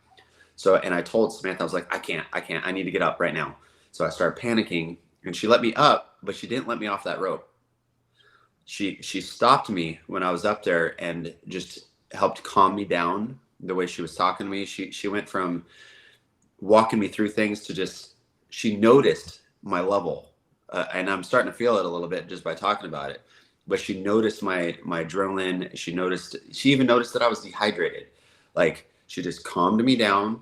So, and I told Samantha, I was like, I can't, I need to get up right now. So I started panicking, and she let me up, but she didn't let me off that rope. She stopped me when I was up there and just helped calm me down the way she was talking to me. She went from walking me through things to just, she noticed my level. And I'm starting to feel it a little bit just by talking about it. But she noticed my adrenaline. She even noticed that I was dehydrated. Like, she just calmed me down.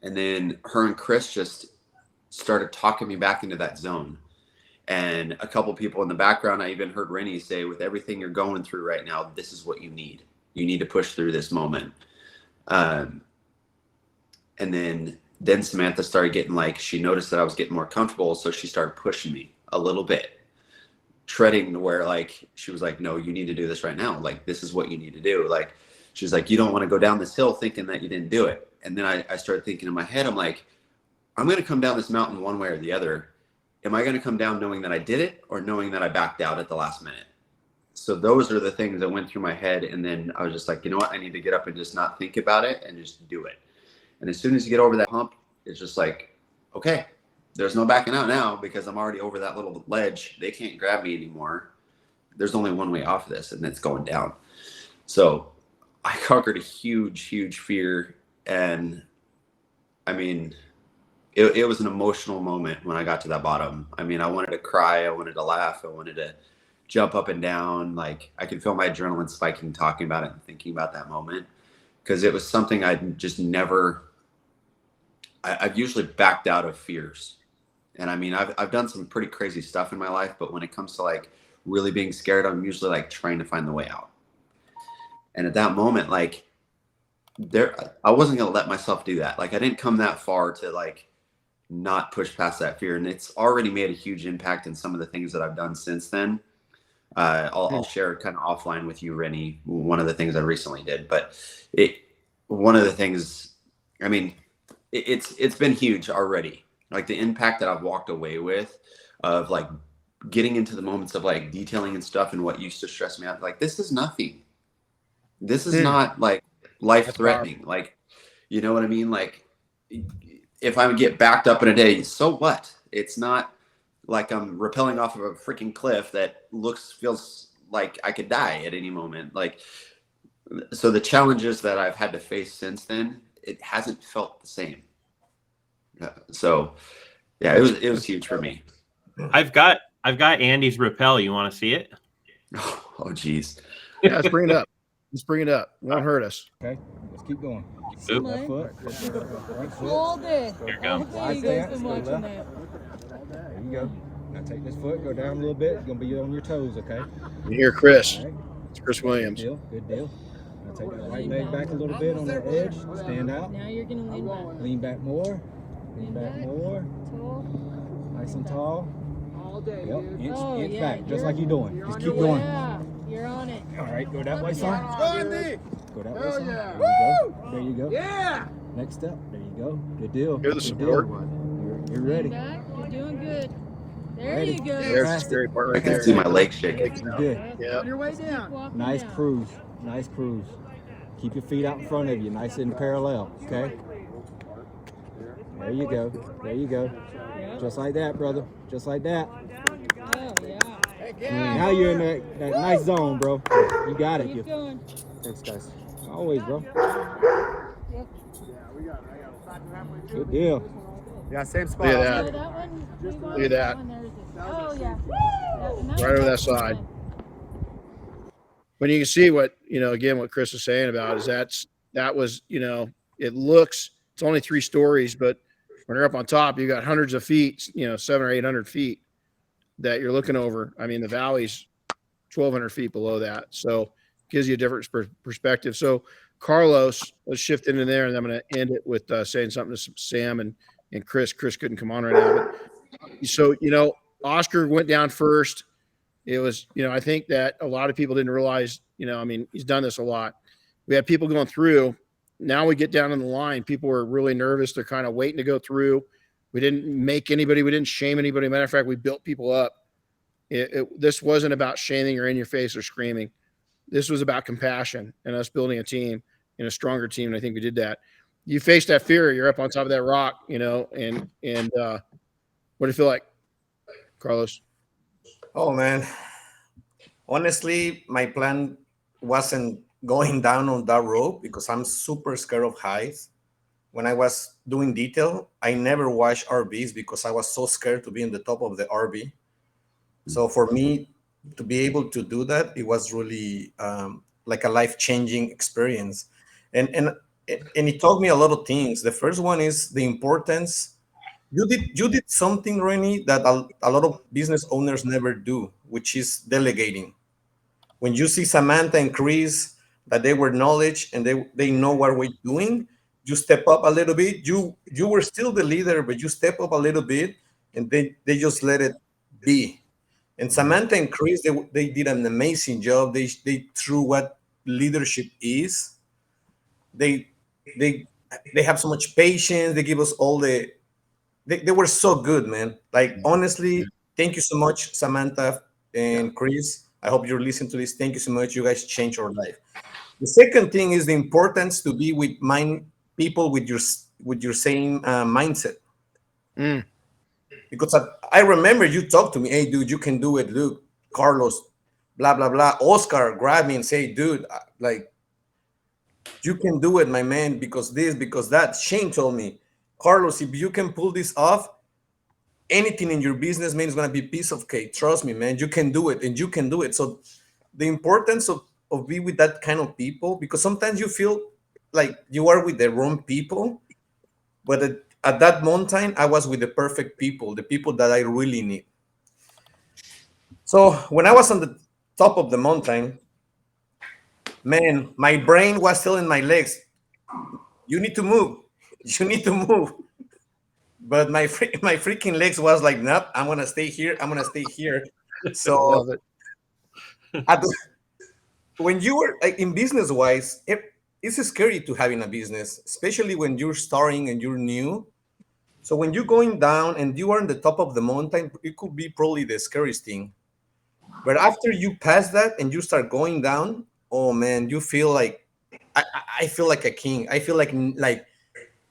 And then her and Chris just started talking me back into that zone. And a couple people in the background, I even heard Renny say, with everything you're going through right now, this is what you need. You need to push through this moment. And then Samantha started getting, like, she noticed that I was getting more comfortable. So she started pushing me a little bit, treading to where, like, she was like, no, you need to do this right now. Like, this is what you need to do. Like, she was like, you don't want to go down this hill thinking that you didn't do it. And then I started thinking in my head, I'm like, I'm going to come down this mountain one way or the other. Am I going to come down knowing that I did it, or knowing that I backed out at the last minute? So those are the things that went through my head. And then I was just like, you know what? I need to get up and just not think about it and just do it. And as soon as you get over that hump, it's just like, okay, there's no backing out now because I'm already over that little ledge. They can't grab me anymore. There's only one way off of this, and it's going down. So I conquered a huge, huge fear. And I mean, it was an emotional moment when I got to that bottom. I mean, I wanted to cry. I wanted to laugh. I wanted to jump up and down. Like, I could feel my adrenaline spiking talking about it and thinking about that moment, because it was something I'd just never, I've usually backed out of fears. And I mean, I've done some pretty crazy stuff in my life, but when it comes to like really being scared, I'm usually like trying to find the way out. And at that moment, like I wasn't going to let myself do that. Like, I didn't come that far to like not push past that fear. And it's already made a huge impact in some of the things that I've done since then. I'll share kind of offline with you, Renny, one of the things I recently did, but one of the things, I mean, it's been huge already. Like the impact that I've walked away with of like getting into the moments of like detailing and stuff and what used to stress me out. Like, this is nothing. This is not like life threatening. Like, you know what I mean? Like, if I would get backed up in a day, so what? It's not like I'm rappelling off of a freaking cliff that feels like I could die at any moment. Like, so the challenges that I've had to face since then, it hasn't felt the same. So yeah, it was huge for me. I've got Andy's rappel. You want to see it? Oh geez. Yeah, let's bring it up. It won't hurt us. Okay, let's keep going. Oop. Left foot. Right foot. Hold it. Here we go. Wide stance. Go left. There you go. Now take this foot, go down a little bit. You're going to be on your toes, okay? You hear Chris. All right. It's Chris Williams. Good deal. Now take that right leg back a little bit on the edge. Stand out. Now you're going to lean back. Lean back more. Lean back more. Tall. Nice and tall. All day, Yep. dude. Inch back, just like you're doing. Just keep going. Yeah, you're on it. All right, go that way, son. Andy! Go that way, son. yeah. There you go. Yeah! Next step. There you go. Good deal. Hear the Good support. deal. You're ready. Lean back. You're doing good. There Ready. you go. There's the scary part I right can there. see my legs shaking. You're good. Yeah. On your way Keep down. walking Nice down. cruise. Nice cruise. Keep your feet out in front of you, nice and parallel. Okay. There you go. There you go. Just like that, brother. Just like that. Oh, yeah. Now you're in that nice zone, bro. You got it. Keep going. Thanks, guys. Always, bro. Good deal. Yeah, same spot. Look at Oh, that. that one? Look at that. One, there's it. Oh, yeah. Right over that side. When you can see what, again, what Chris was saying about is that was, it looks, it's only 3 stories, but when you're up on top, you got hundreds of feet, 700 or 800 feet that you're looking over. I mean, the valley's 1,200 feet below that. So it gives you a different perspective. So Carlos, let's shift into there, and I'm going to end it with saying something to Sam and Chris. Chris couldn't come on right now. But, so, Oscar went down first. It was, I think that a lot of people didn't realize, he's done this a lot. We had people going through. Now we get down in the line. People were really nervous. They're kind of waiting to go through. We didn't make anybody. We didn't shame anybody. Matter of fact, we built people up. This wasn't about shaming or in your face or screaming. This was about compassion and us building a team and a stronger team. And I think we did that. You face that fear. You're up on top of that rock, and what do you feel like, Carlos? Oh man, honestly, my plan wasn't going down on that rope because I'm super scared of heights. When I was doing detail, I never watched RVs because I was so scared to be in the top of the RV. So for me to be able to do that, it was really like a life-changing experience. And it taught me a lot of things. The first one is the importance. You did something, Renny, that a lot of business owners never do, which is delegating. When you see Samantha and Chris, that they were knowledge and they know what we're doing, you step up a little bit. You were still the leader, but you step up a little bit, and they just let it be. And Samantha and Chris, they did an amazing job. They threw what leadership is. They have so much patience. They give us all they were so good, man. Like, honestly, thank you so much, Samantha and Chris. I hope you're listening to this. Thank you so much. You guys changed our life. The second thing is the importance to be with people with your same mindset. Because I remember you talked to me, hey, dude, you can do it. Luke, Carlos, blah, blah, blah. Oscar grabbed me and say, dude, like, you can do it, my man, because this, because that. Shane told me, Carlos, if you can pull this off, anything in your business, man, is going to be piece of cake. Trust me, man, you can do it, and you can do it. So the importance of being with that kind of people, because sometimes you feel like you are with the wrong people, but at that moment, I was with the perfect people, the people that I really need. So when I was on the top of the mountain, man, my brain was telling my legs, you need to move. You need to move. But my freaking legs was like, nope, I'm going to stay here. I'm going to stay here. So when you were like, in business wise, it's scary to having a business, especially when you're starting and you're new. So when you're going down and you are on the top of the mountain, it could be probably the scariest thing. But after you pass that and you start going down, oh man, you feel like I feel like a king. I feel like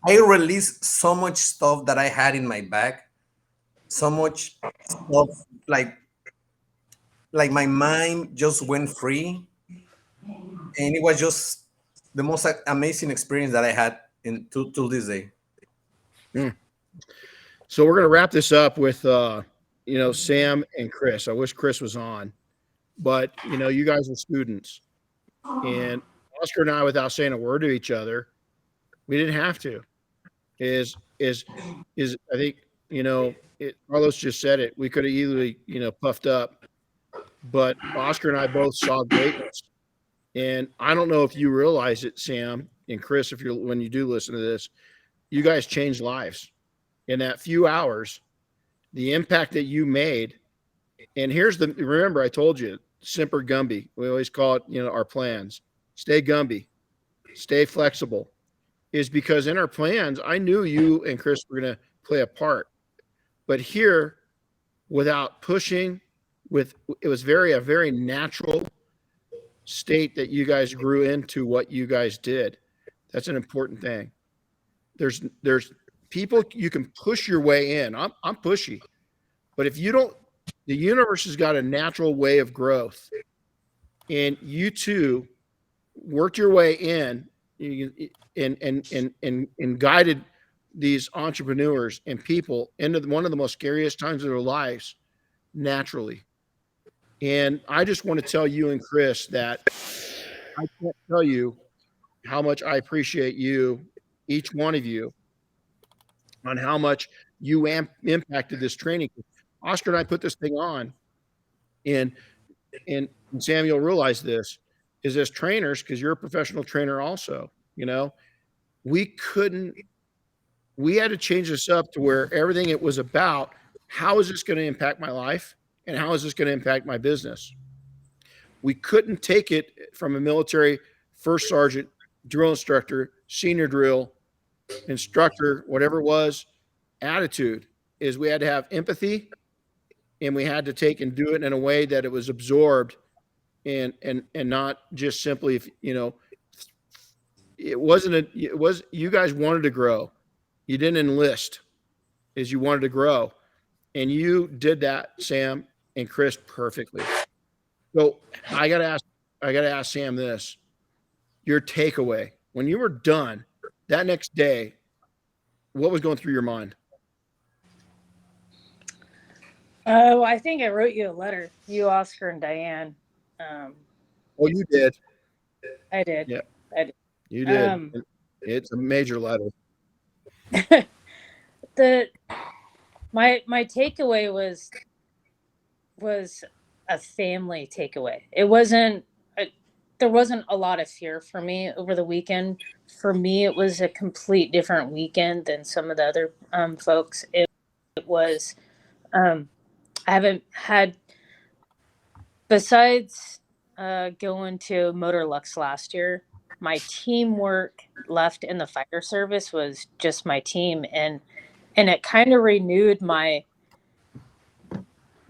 I released so much stuff that I had in my back, so much stuff like my mind just went free, and it was just the most amazing experience that I had till this day. So we're gonna wrap this up with Sam and Chris. I wish Chris was on, but you guys are students, and Oscar and I, without saying a word to each other, we didn't have to. Is I think Carlos just said it. We could have easily puffed up, but Oscar and I both saw greatness. And I don't know if you realize it, Sam and Chris, when you do listen to this, you guys changed lives in that few hours. The impact that you made, and remember I told you, Semper Gumby. We always call it our plans. Stay Gumby, stay flexible. Is because in our plans, I knew you and Chris were going to play a part. But here, without pushing, it was a very natural state that you guys grew into what you guys did. That's an important thing. There's people you can push your way in. I'm pushy. But if you don't, the universe has got a natural way of growth. And you two worked your way in and guided these entrepreneurs and people into one of the most scariest times of their lives naturally. And I just want to tell you and Chris that I can't tell you how much I appreciate you, each one of you, on how much you impacted this training. Oscar and I put this thing on, and Samuel realized this, is as trainers, because you're a professional trainer also, we had to change this up to where everything it was about, how is this going to impact my life and how is this going to impact my business? We couldn't take it from a military first sergeant, drill instructor, senior drill instructor, whatever it was, attitude. Is we had to have empathy, and we had to take and do it in a way that it was absorbed and not just simply, it wasn't you guys wanted to grow. You didn't enlist, is you wanted to grow. And you did that, Sam and Chris, perfectly. So I gotta ask Sam this. Your takeaway. When you were done that next day, what was going through your mind? Oh, I think I wrote you a letter. You, Oscar, and Diane. Oh, you did. I did. Yeah, I did. You did. It's a major letter. My takeaway was a family takeaway. It wasn't. There wasn't a lot of fear for me over the weekend. For me, it was a complete different weekend than some of the other folks. It was. I haven't had, besides going to Motor Lux last year, my teamwork left in the fire service was just my team, and it kind of renewed my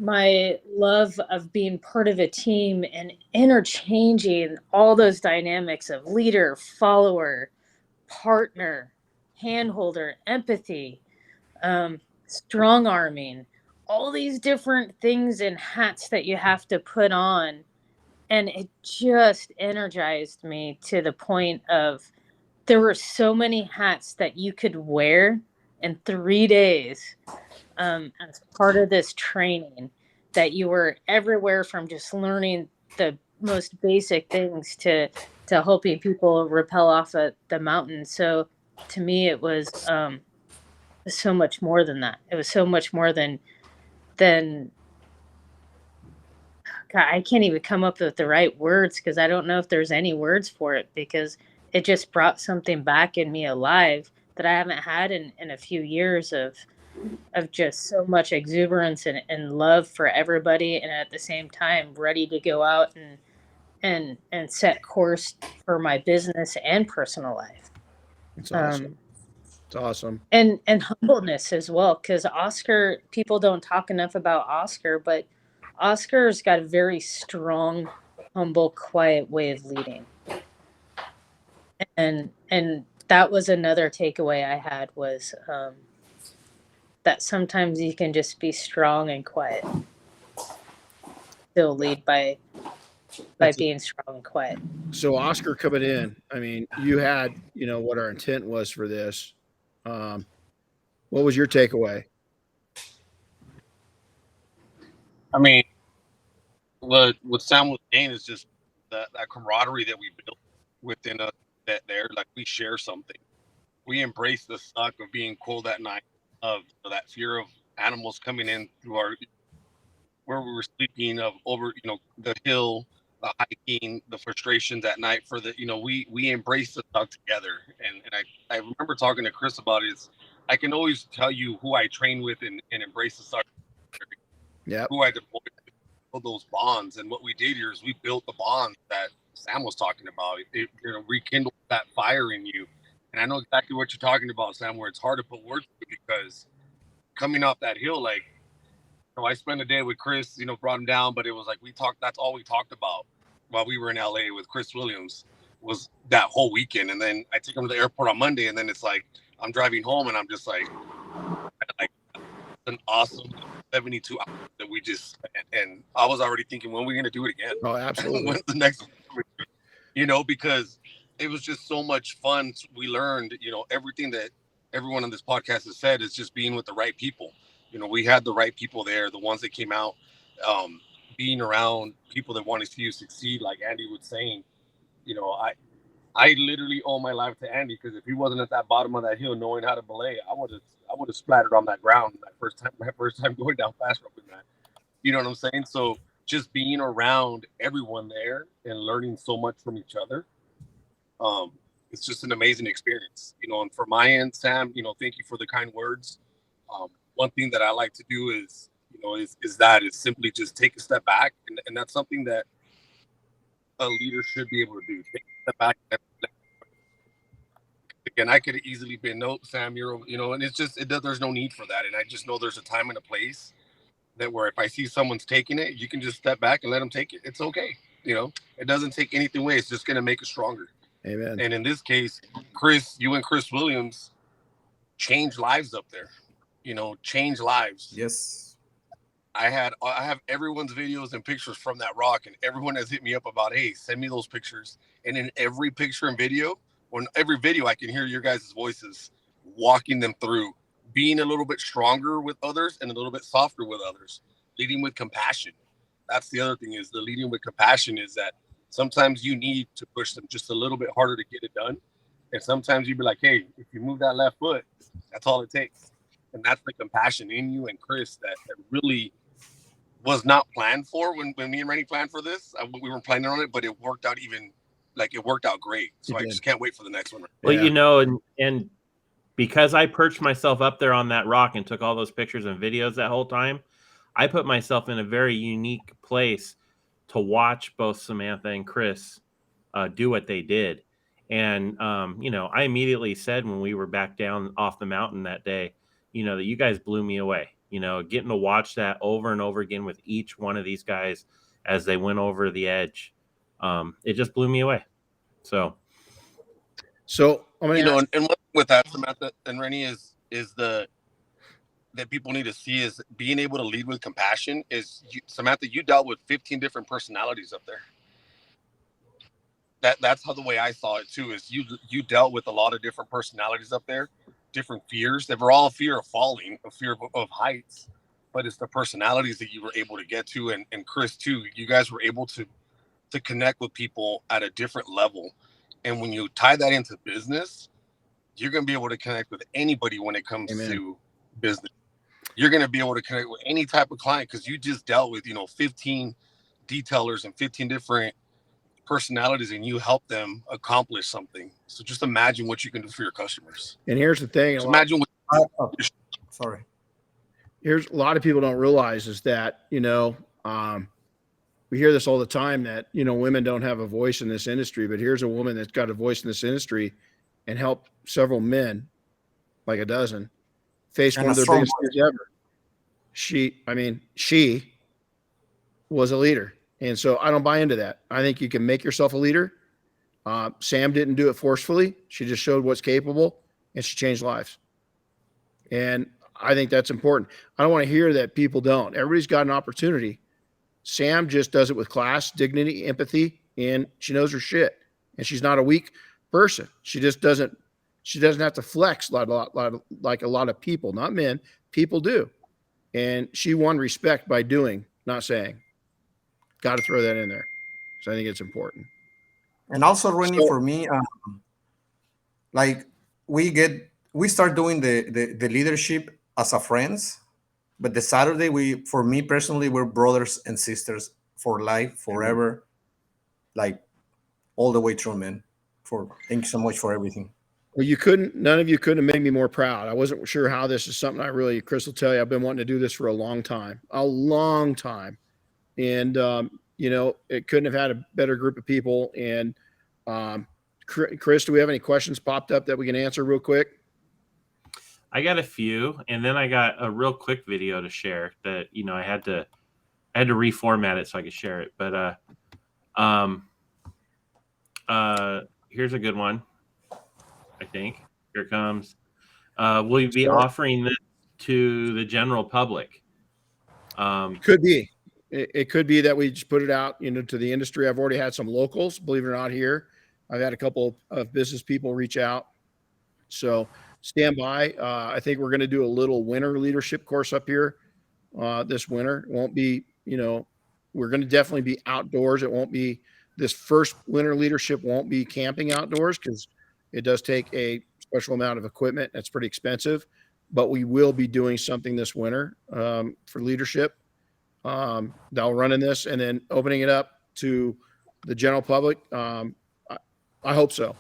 my love of being part of a team and interchanging all those dynamics of leader, follower, partner, handholder, empathy, strong arming, all these different things and hats that you have to put on. And it just energized me to the point of there were so many hats that you could wear in 3 days as part of this training, that you were everywhere from just learning the most basic things to helping people rappel off the mountain. So to me, it was so much more than that. It was so much more than God, I can't even come up with the right words because I don't know if there's any words for it, because it just brought something back in me alive that I haven't had in a few years of just so much exuberance and love for everybody, and at the same time ready to go out and set course for my business and personal life. It's awesome. It's awesome. And humbleness as well, because Oscar, people don't talk enough about Oscar, but Oscar's got a very strong, humble, quiet way of leading. And that was another takeaway I had, was that sometimes you can just be strong and quiet, still lead by being strong and quiet. So Oscar coming in, I mean, you had, what our intent was for this. What was your takeaway? I mean, what Sam was saying is just that camaraderie that we built within us, that there, like, we share something. We embrace the suck of being cold at night, of that fear of animals coming in through where we were sleeping, of over, the hill, the hiking, the frustrations at night for the, we embrace the suck together. And I remember talking to Chris about it. I can always tell you who I train with and embrace the suck. Yeah. Who I deployed to build those bonds. And what we did here is we built the bonds that Sam was talking about. It rekindled that fire in you. And I know exactly what you're talking about, Sam, where it's hard to put words to, because coming off that hill, like, I spent a day with Chris, brought him down, but it was like that's all we talked about while we were in LA with Chris Williams, was that whole weekend. And then I took him to the airport on Monday, and then it's like I'm driving home and I'm just like an awesome 72 hours that we just, and I was already thinking, when are we going to do it again? Oh, absolutely. When's the next one? Because it was just so much fun. We learned, everything that everyone on this podcast has said is just being with the right people. We had the right people there, the ones that came out, being around people that want to see you succeed. Like Andy was saying, I literally owe my life to Andy, because if he wasn't at that bottom of that hill knowing how to belay, I would have splattered on that ground my first time going down fast roping that. You know what I'm saying? So just being around everyone there and learning so much from each other, it's just an amazing experience. And for my end, Sam, thank you for the kind words. One thing that I like to do is simply just take a step back, and that's something that a leader should be able to do. Take a step back. Again, I could have easily been, no, Sam, and it's just, there's no need for that. And I just know there's a time and a place that where if I see someone's taking it, you can just step back and let them take it. It's okay. It doesn't take anything away. It's just going to make us stronger. Amen. And in this case, Chris, you and Chris Williams changed lives up there. Change lives. Yes. I have everyone's videos and pictures from that rock, and everyone has hit me up about, hey, send me those pictures. And in every picture and video, or in every video, I can hear your guys' voices walking them through, being a little bit stronger with others and a little bit softer with others, leading with compassion. That's the other thing, is the leading with compassion, is that sometimes you need to push them just a little bit harder to get it done. And sometimes you'd be like, hey, if you move that left foot, that's all it takes. And that's the compassion in you and Chris that really was not planned for when me and Renny planned for this. We weren't planning on it, but it worked out great. So I just can't wait for the next one. Well, and because I perched myself up there on that rock and took all those pictures and videos that whole time, I put myself in a very unique place to watch both Samantha and Chris do what they did. And, I immediately said when we were back down off the mountain that day, that you guys blew me away. getting to watch that over and over again with each one of these guys as they went over the edge, it just blew me away. So I'm going You to know, ask. and one thing with that, Samantha and Renny, is that people need to see is being able to lead with compassion. Samantha, you dealt with 15 different personalities up there. That's how the way I saw it too. Is you dealt with a lot of different personalities up there, different fears. They were all fear of falling, a fear of heights, but it's the personalities that you were able to get to. And Chris too, you guys were able to connect with people at a different level. And when you tie that into business, you're going to be able to connect with anybody when it comes Amen. to business. You're going to be able to connect with any type of client because you just dealt with 15 detailers and 15 different personalities, and you help them accomplish something. So just imagine what you can do for your customers. And here's the thing. Imagine Sorry. Here's a lot of people don't realize is that, we hear this all the time that, women don't have a voice in this industry, but here's a woman that's got a voice in this industry and helped several men, like a dozen, face one of their biggest fears ever. She was a leader. And so I don't buy into that. I think you can make yourself a leader. Sam didn't do it forcefully. She just showed what's capable, and she changed lives. And I think that's important. I don't want to hear that people don't. Everybody's got an opportunity. Sam just does it with class, dignity, empathy, and she knows her shit. And she's not a weak person. She just doesn't have to flex like a lot of people, not men. People do. And she won respect by doing, not saying. Got to throw that in there. So I think it's important. And also, Renny, for me, we start doing the leadership as a friends, but the Saturday, for me personally, we're brothers and sisters for life, forever, like all the way through, man. Thank you so much for everything. Well, none of you couldn't have made me more proud. I wasn't sure how this is something Chris will tell you, I've been wanting to do this for a long time. And, it couldn't have had a better group of people. And Chris, do we have any questions popped up that we can answer real quick? I got a few, and then I got a real quick video to share that, I had to reformat it so I could share it. But here's a good one. I think here it comes. Will you be offering this to the general public? Could be. It could be that we just put it out, to the industry. I've already had some locals, believe it or not, here. I've had a couple of business people reach out. So stand by. I think we're going to do a little winter leadership course up here this winter. It won't be, we're going to definitely be outdoors. It won't be this first winter leadership won't be camping outdoors because it does take a special amount of equipment. That's pretty expensive, but we will be doing something this winter for leadership. They'll run in this and then opening it up to the general public. I hope so.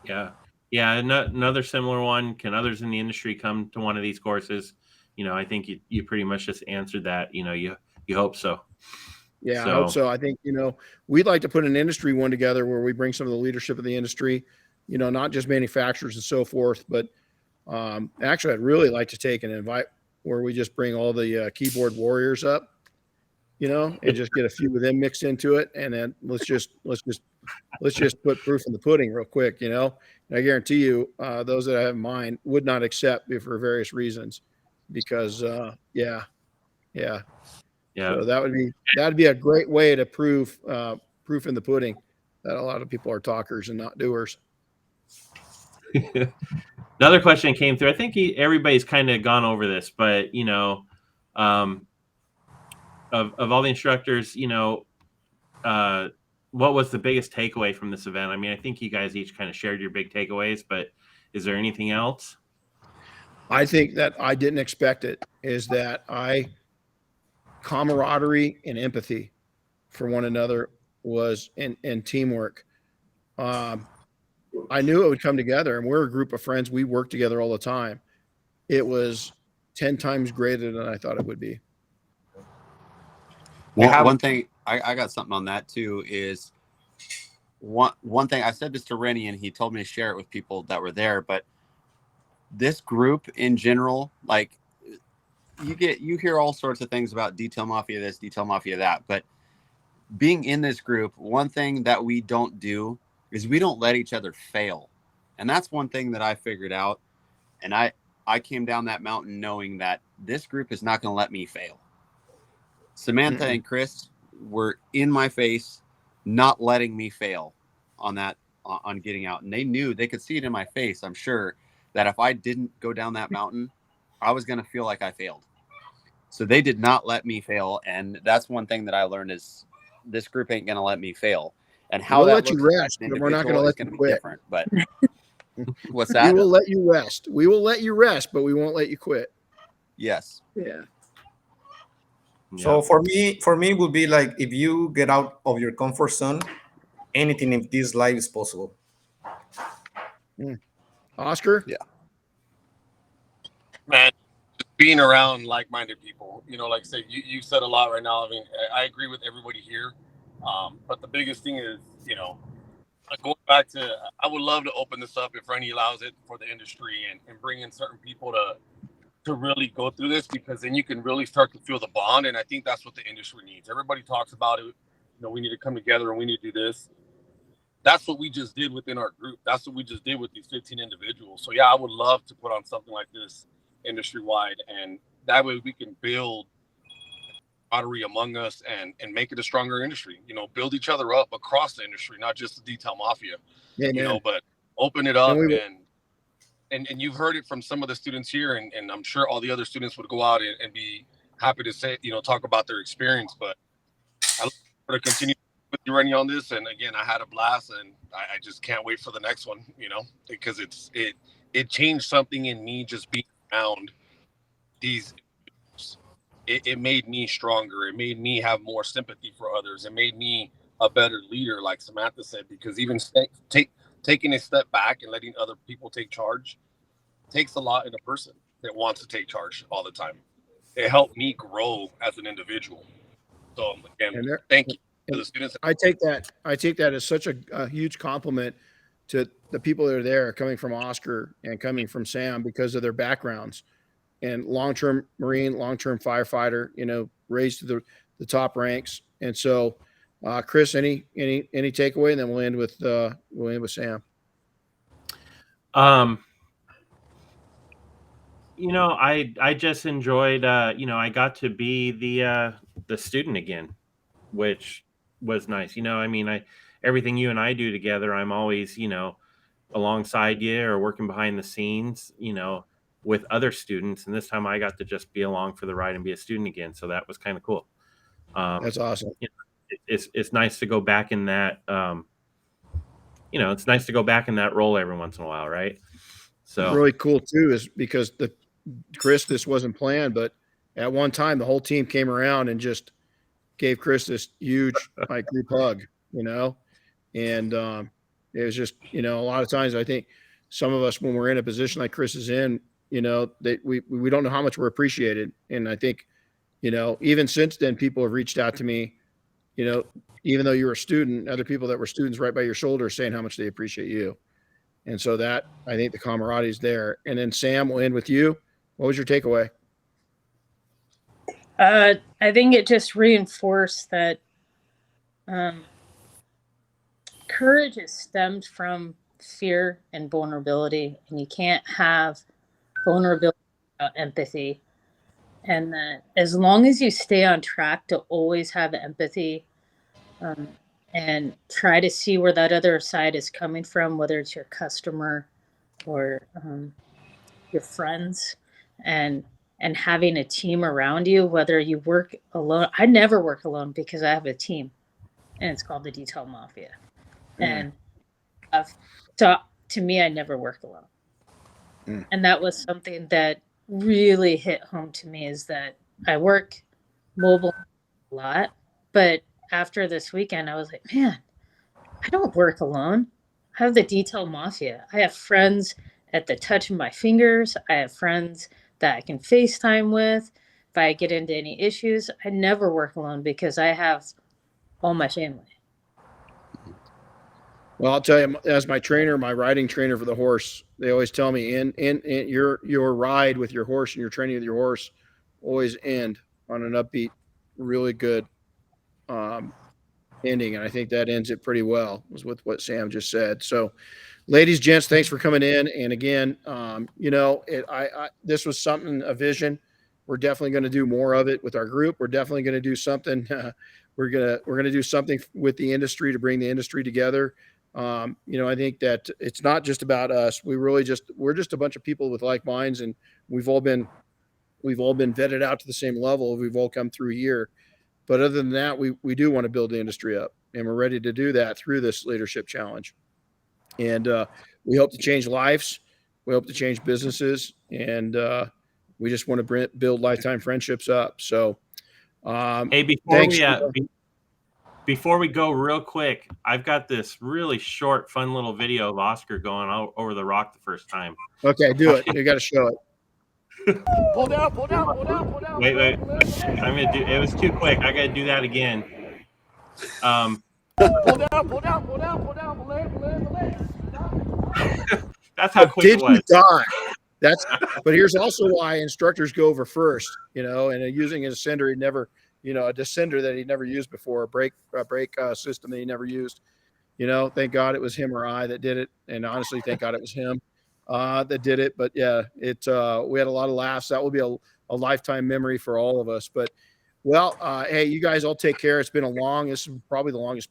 Yeah. Another similar one. Can others in the industry come to one of these courses? I think you pretty much just answered that. You hope so. Yeah, I hope so. I think, we'd like to put an industry one together where we bring some of the leadership of the industry, not just manufacturers and so forth, but actually I'd really like to take an invite where we just bring all the keyboard warriors up, and just get a few of them mixed into it. And then let's just put proof in the pudding real quick, And I guarantee you, those that I have in mind would not accept me for various reasons because, yeah. So that'd be a great way to prove proof in the pudding that a lot of people are talkers and not doers. Another question came through. I think everybody's kind of gone over this, but of all the instructors, what was the biggest takeaway from this event? I mean, I think you guys each kind of shared your big takeaways, but is there anything else? I think that I didn't expect it is that camaraderie and empathy for one another was and teamwork. I knew it would come together, and we're a group of friends. We work together all the time. It was 10 times greater than I thought it would be. One thing I got something on that too is one thing I said this to Renny and he told me to share it with people that were there, but this group in general, like you hear all sorts of things about detail mafia this, detail mafia that, but being in this group, one thing that we don't do is we don't let each other fail. And that's one thing that I figured out. And I came down that mountain knowing that this group is not going to let me fail. Samantha and Chris were in my face, not letting me fail on getting out. And they knew, they could see it in my face, I'm sure, that if I didn't go down that mountain, I was going to feel like I failed. So they did not let me fail. And that's one thing that I learned is this group ain't going to let me fail. And how we'll that let you looks rest, but we're not going to is let going you to be quit. different. But what's that? We will let you rest. We will let you rest, but we won't let you quit. Yes. Yeah. So for me, it would be like if you get out of your comfort zone, anything in this life is possible. Oscar? Yeah. Man, just being around like-minded people, like I say, you said a lot right now. I mean, I agree with everybody here. But the biggest thing is, going back to, I would love to open this up if Renny allows it for the industry and bring in certain people to really go through this, because then you can really start to feel the bond. And I think that's what the industry needs. Everybody talks about it. We need to come together and we need to do this. That's what we just did within our group. That's what we just did with these 15 individuals. So yeah, I would love to put on something like this industry wide, and that way we can build camaraderie among us and make it a stronger industry. Build each other up across the industry, not just the detail mafia. Yeah, But open it up, and and you've heard it from some of the students here, and I'm sure all the other students would go out and be happy to say, talk about their experience. But I look forward to continue with you, Renny, on this. And again, I had a blast, and I just can't wait for the next one, because it changed something in me just being around these. It made me stronger. It made me have more sympathy for others. It made me a better leader, like Samantha said, because even taking a step back and letting other people take charge takes a lot in a person that wants to take charge all the time. It helped me grow as an individual. So again, thank you to the students. I take that as such a huge compliment to the people that are there, coming from Oscar and coming from Sam, because of their backgrounds. And long-term Marine, long-term firefighter, raised to the top ranks. And so, Chris, any takeaway? And then we'll end with Sam. I just enjoyed. I got to be the student again, which was nice. Everything you and I do together, I'm always alongside you or working behind the scenes, with other students. And this time I got to just be along for the ride and be a student again. So that was kind of cool. That's awesome. It's nice to go back in that, it's nice to go back in that role every once in a while. Right. So really cool too, is because Chris, this wasn't planned, but at one time the whole team came around and just gave Chris this huge group hug, and it was just, a lot of times I think some of us, when we're in a position like Chris is in, that we don't know how much we're appreciated. And I think, even since then, people have reached out to me, even though you were a student, other people that were students right by your shoulder saying how much they appreciate you. And so that, I think the camaraderie is there. And then Sam, we'll end with you. What was your takeaway? I think it just reinforced that courage is stemmed from fear and vulnerability, and you can't have vulnerability without empathy. And that as long as you stay on track to always have empathy, and try to see where that other side is coming from, whether it's your customer or your friends, and having a team around you, whether you work alone. I never work alone because I have a team, and it's called the Detail Mafia. And so to me, I never work alone. And that was something that really hit home to me, is that I work mobile a lot, but after this weekend, I was like, man, I don't work alone. I have the Detail Mafia. I have friends at the touch of my fingers. I have friends that I can FaceTime with. If I get into any issues, I never work alone because I have all my family. Well, I'll tell you, as my riding trainer for the horse, they always tell me in your ride with your horse and your training with your horse, always end on an upbeat, really good ending. And I think that ends it pretty well, was with what Sam just said. So, ladies, gents, thanks for coming in. And again, this was something, a vision. We're definitely going to do more of it with our group. We're definitely going to do something. We're going to do something with the industry to bring the industry together. I think that it's not just about us. We're just a bunch of people with like minds, and we've all been vetted out to the same level. We've all come through here. But other than that, we do want to build the industry up, and we're ready to do that through this leadership challenge. And we hope to change lives. We hope to change businesses, and we just want to build lifetime friendships up. So, hey, before we go real quick, I've got this really short, fun little video of Oscar going over the rock the first time. Okay, do it. You got to show it. Pull down. Wait. It was too quick. I got to do that again. Pull down. That's how quick it was. Did you die? But here's also why instructors go over first, and using a descender a descender that he'd never used before, a brake system that he never used. Thank God it was him or I that did it. And honestly, thank God it was him that did it. But yeah, we had a lot of laughs. That will be a lifetime memory for all of us. But hey, you guys all take care. It's been this is probably the longest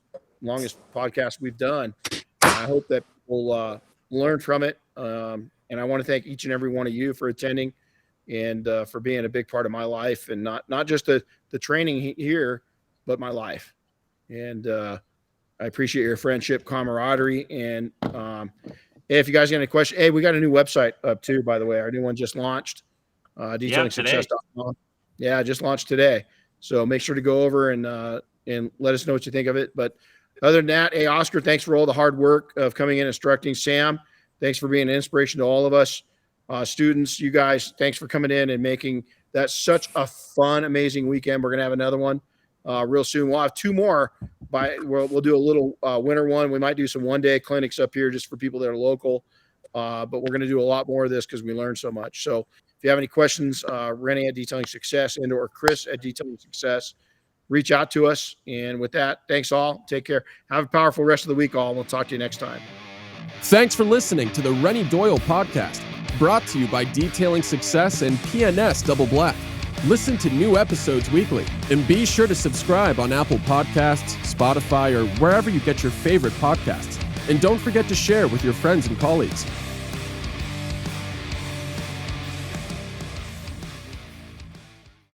podcast we've done. I hope that people learn from it. And I want to thank each and every one of you for attending and for being a big part of my life, and not just the training here, but my life. And I appreciate your friendship, camaraderie. And if you guys got any questions, hey, we got a new website up too, by the way. Our new one just launched, detailingsuccess.com. Yeah, just launched today. So make sure to go over and let us know what you think of it. But other than that, hey, Oscar, thanks for all the hard work of coming in and instructing. Sam, thanks for being an inspiration to all of us. Students, you guys, thanks for coming in and making that such a fun, amazing weekend. We're going to have another one real soon. We'll have two more. We'll do a little winter one. We might do some one-day clinics up here just for people that are local. But we're going to do a lot more of this because we learned so much. So if you have any questions, Renny at Detailing Success or Chris at Detailing Success, reach out to us. And with that, thanks all. Take care. Have a powerful rest of the week, all. We'll talk to you next time. Thanks for listening to the Renny Doyle podcast, brought to you by Detailing Success and PNS Double Black. Listen to new episodes weekly, and be sure to subscribe on Apple Podcasts, Spotify, or wherever you get your favorite podcasts. And don't forget to share with your friends and colleagues.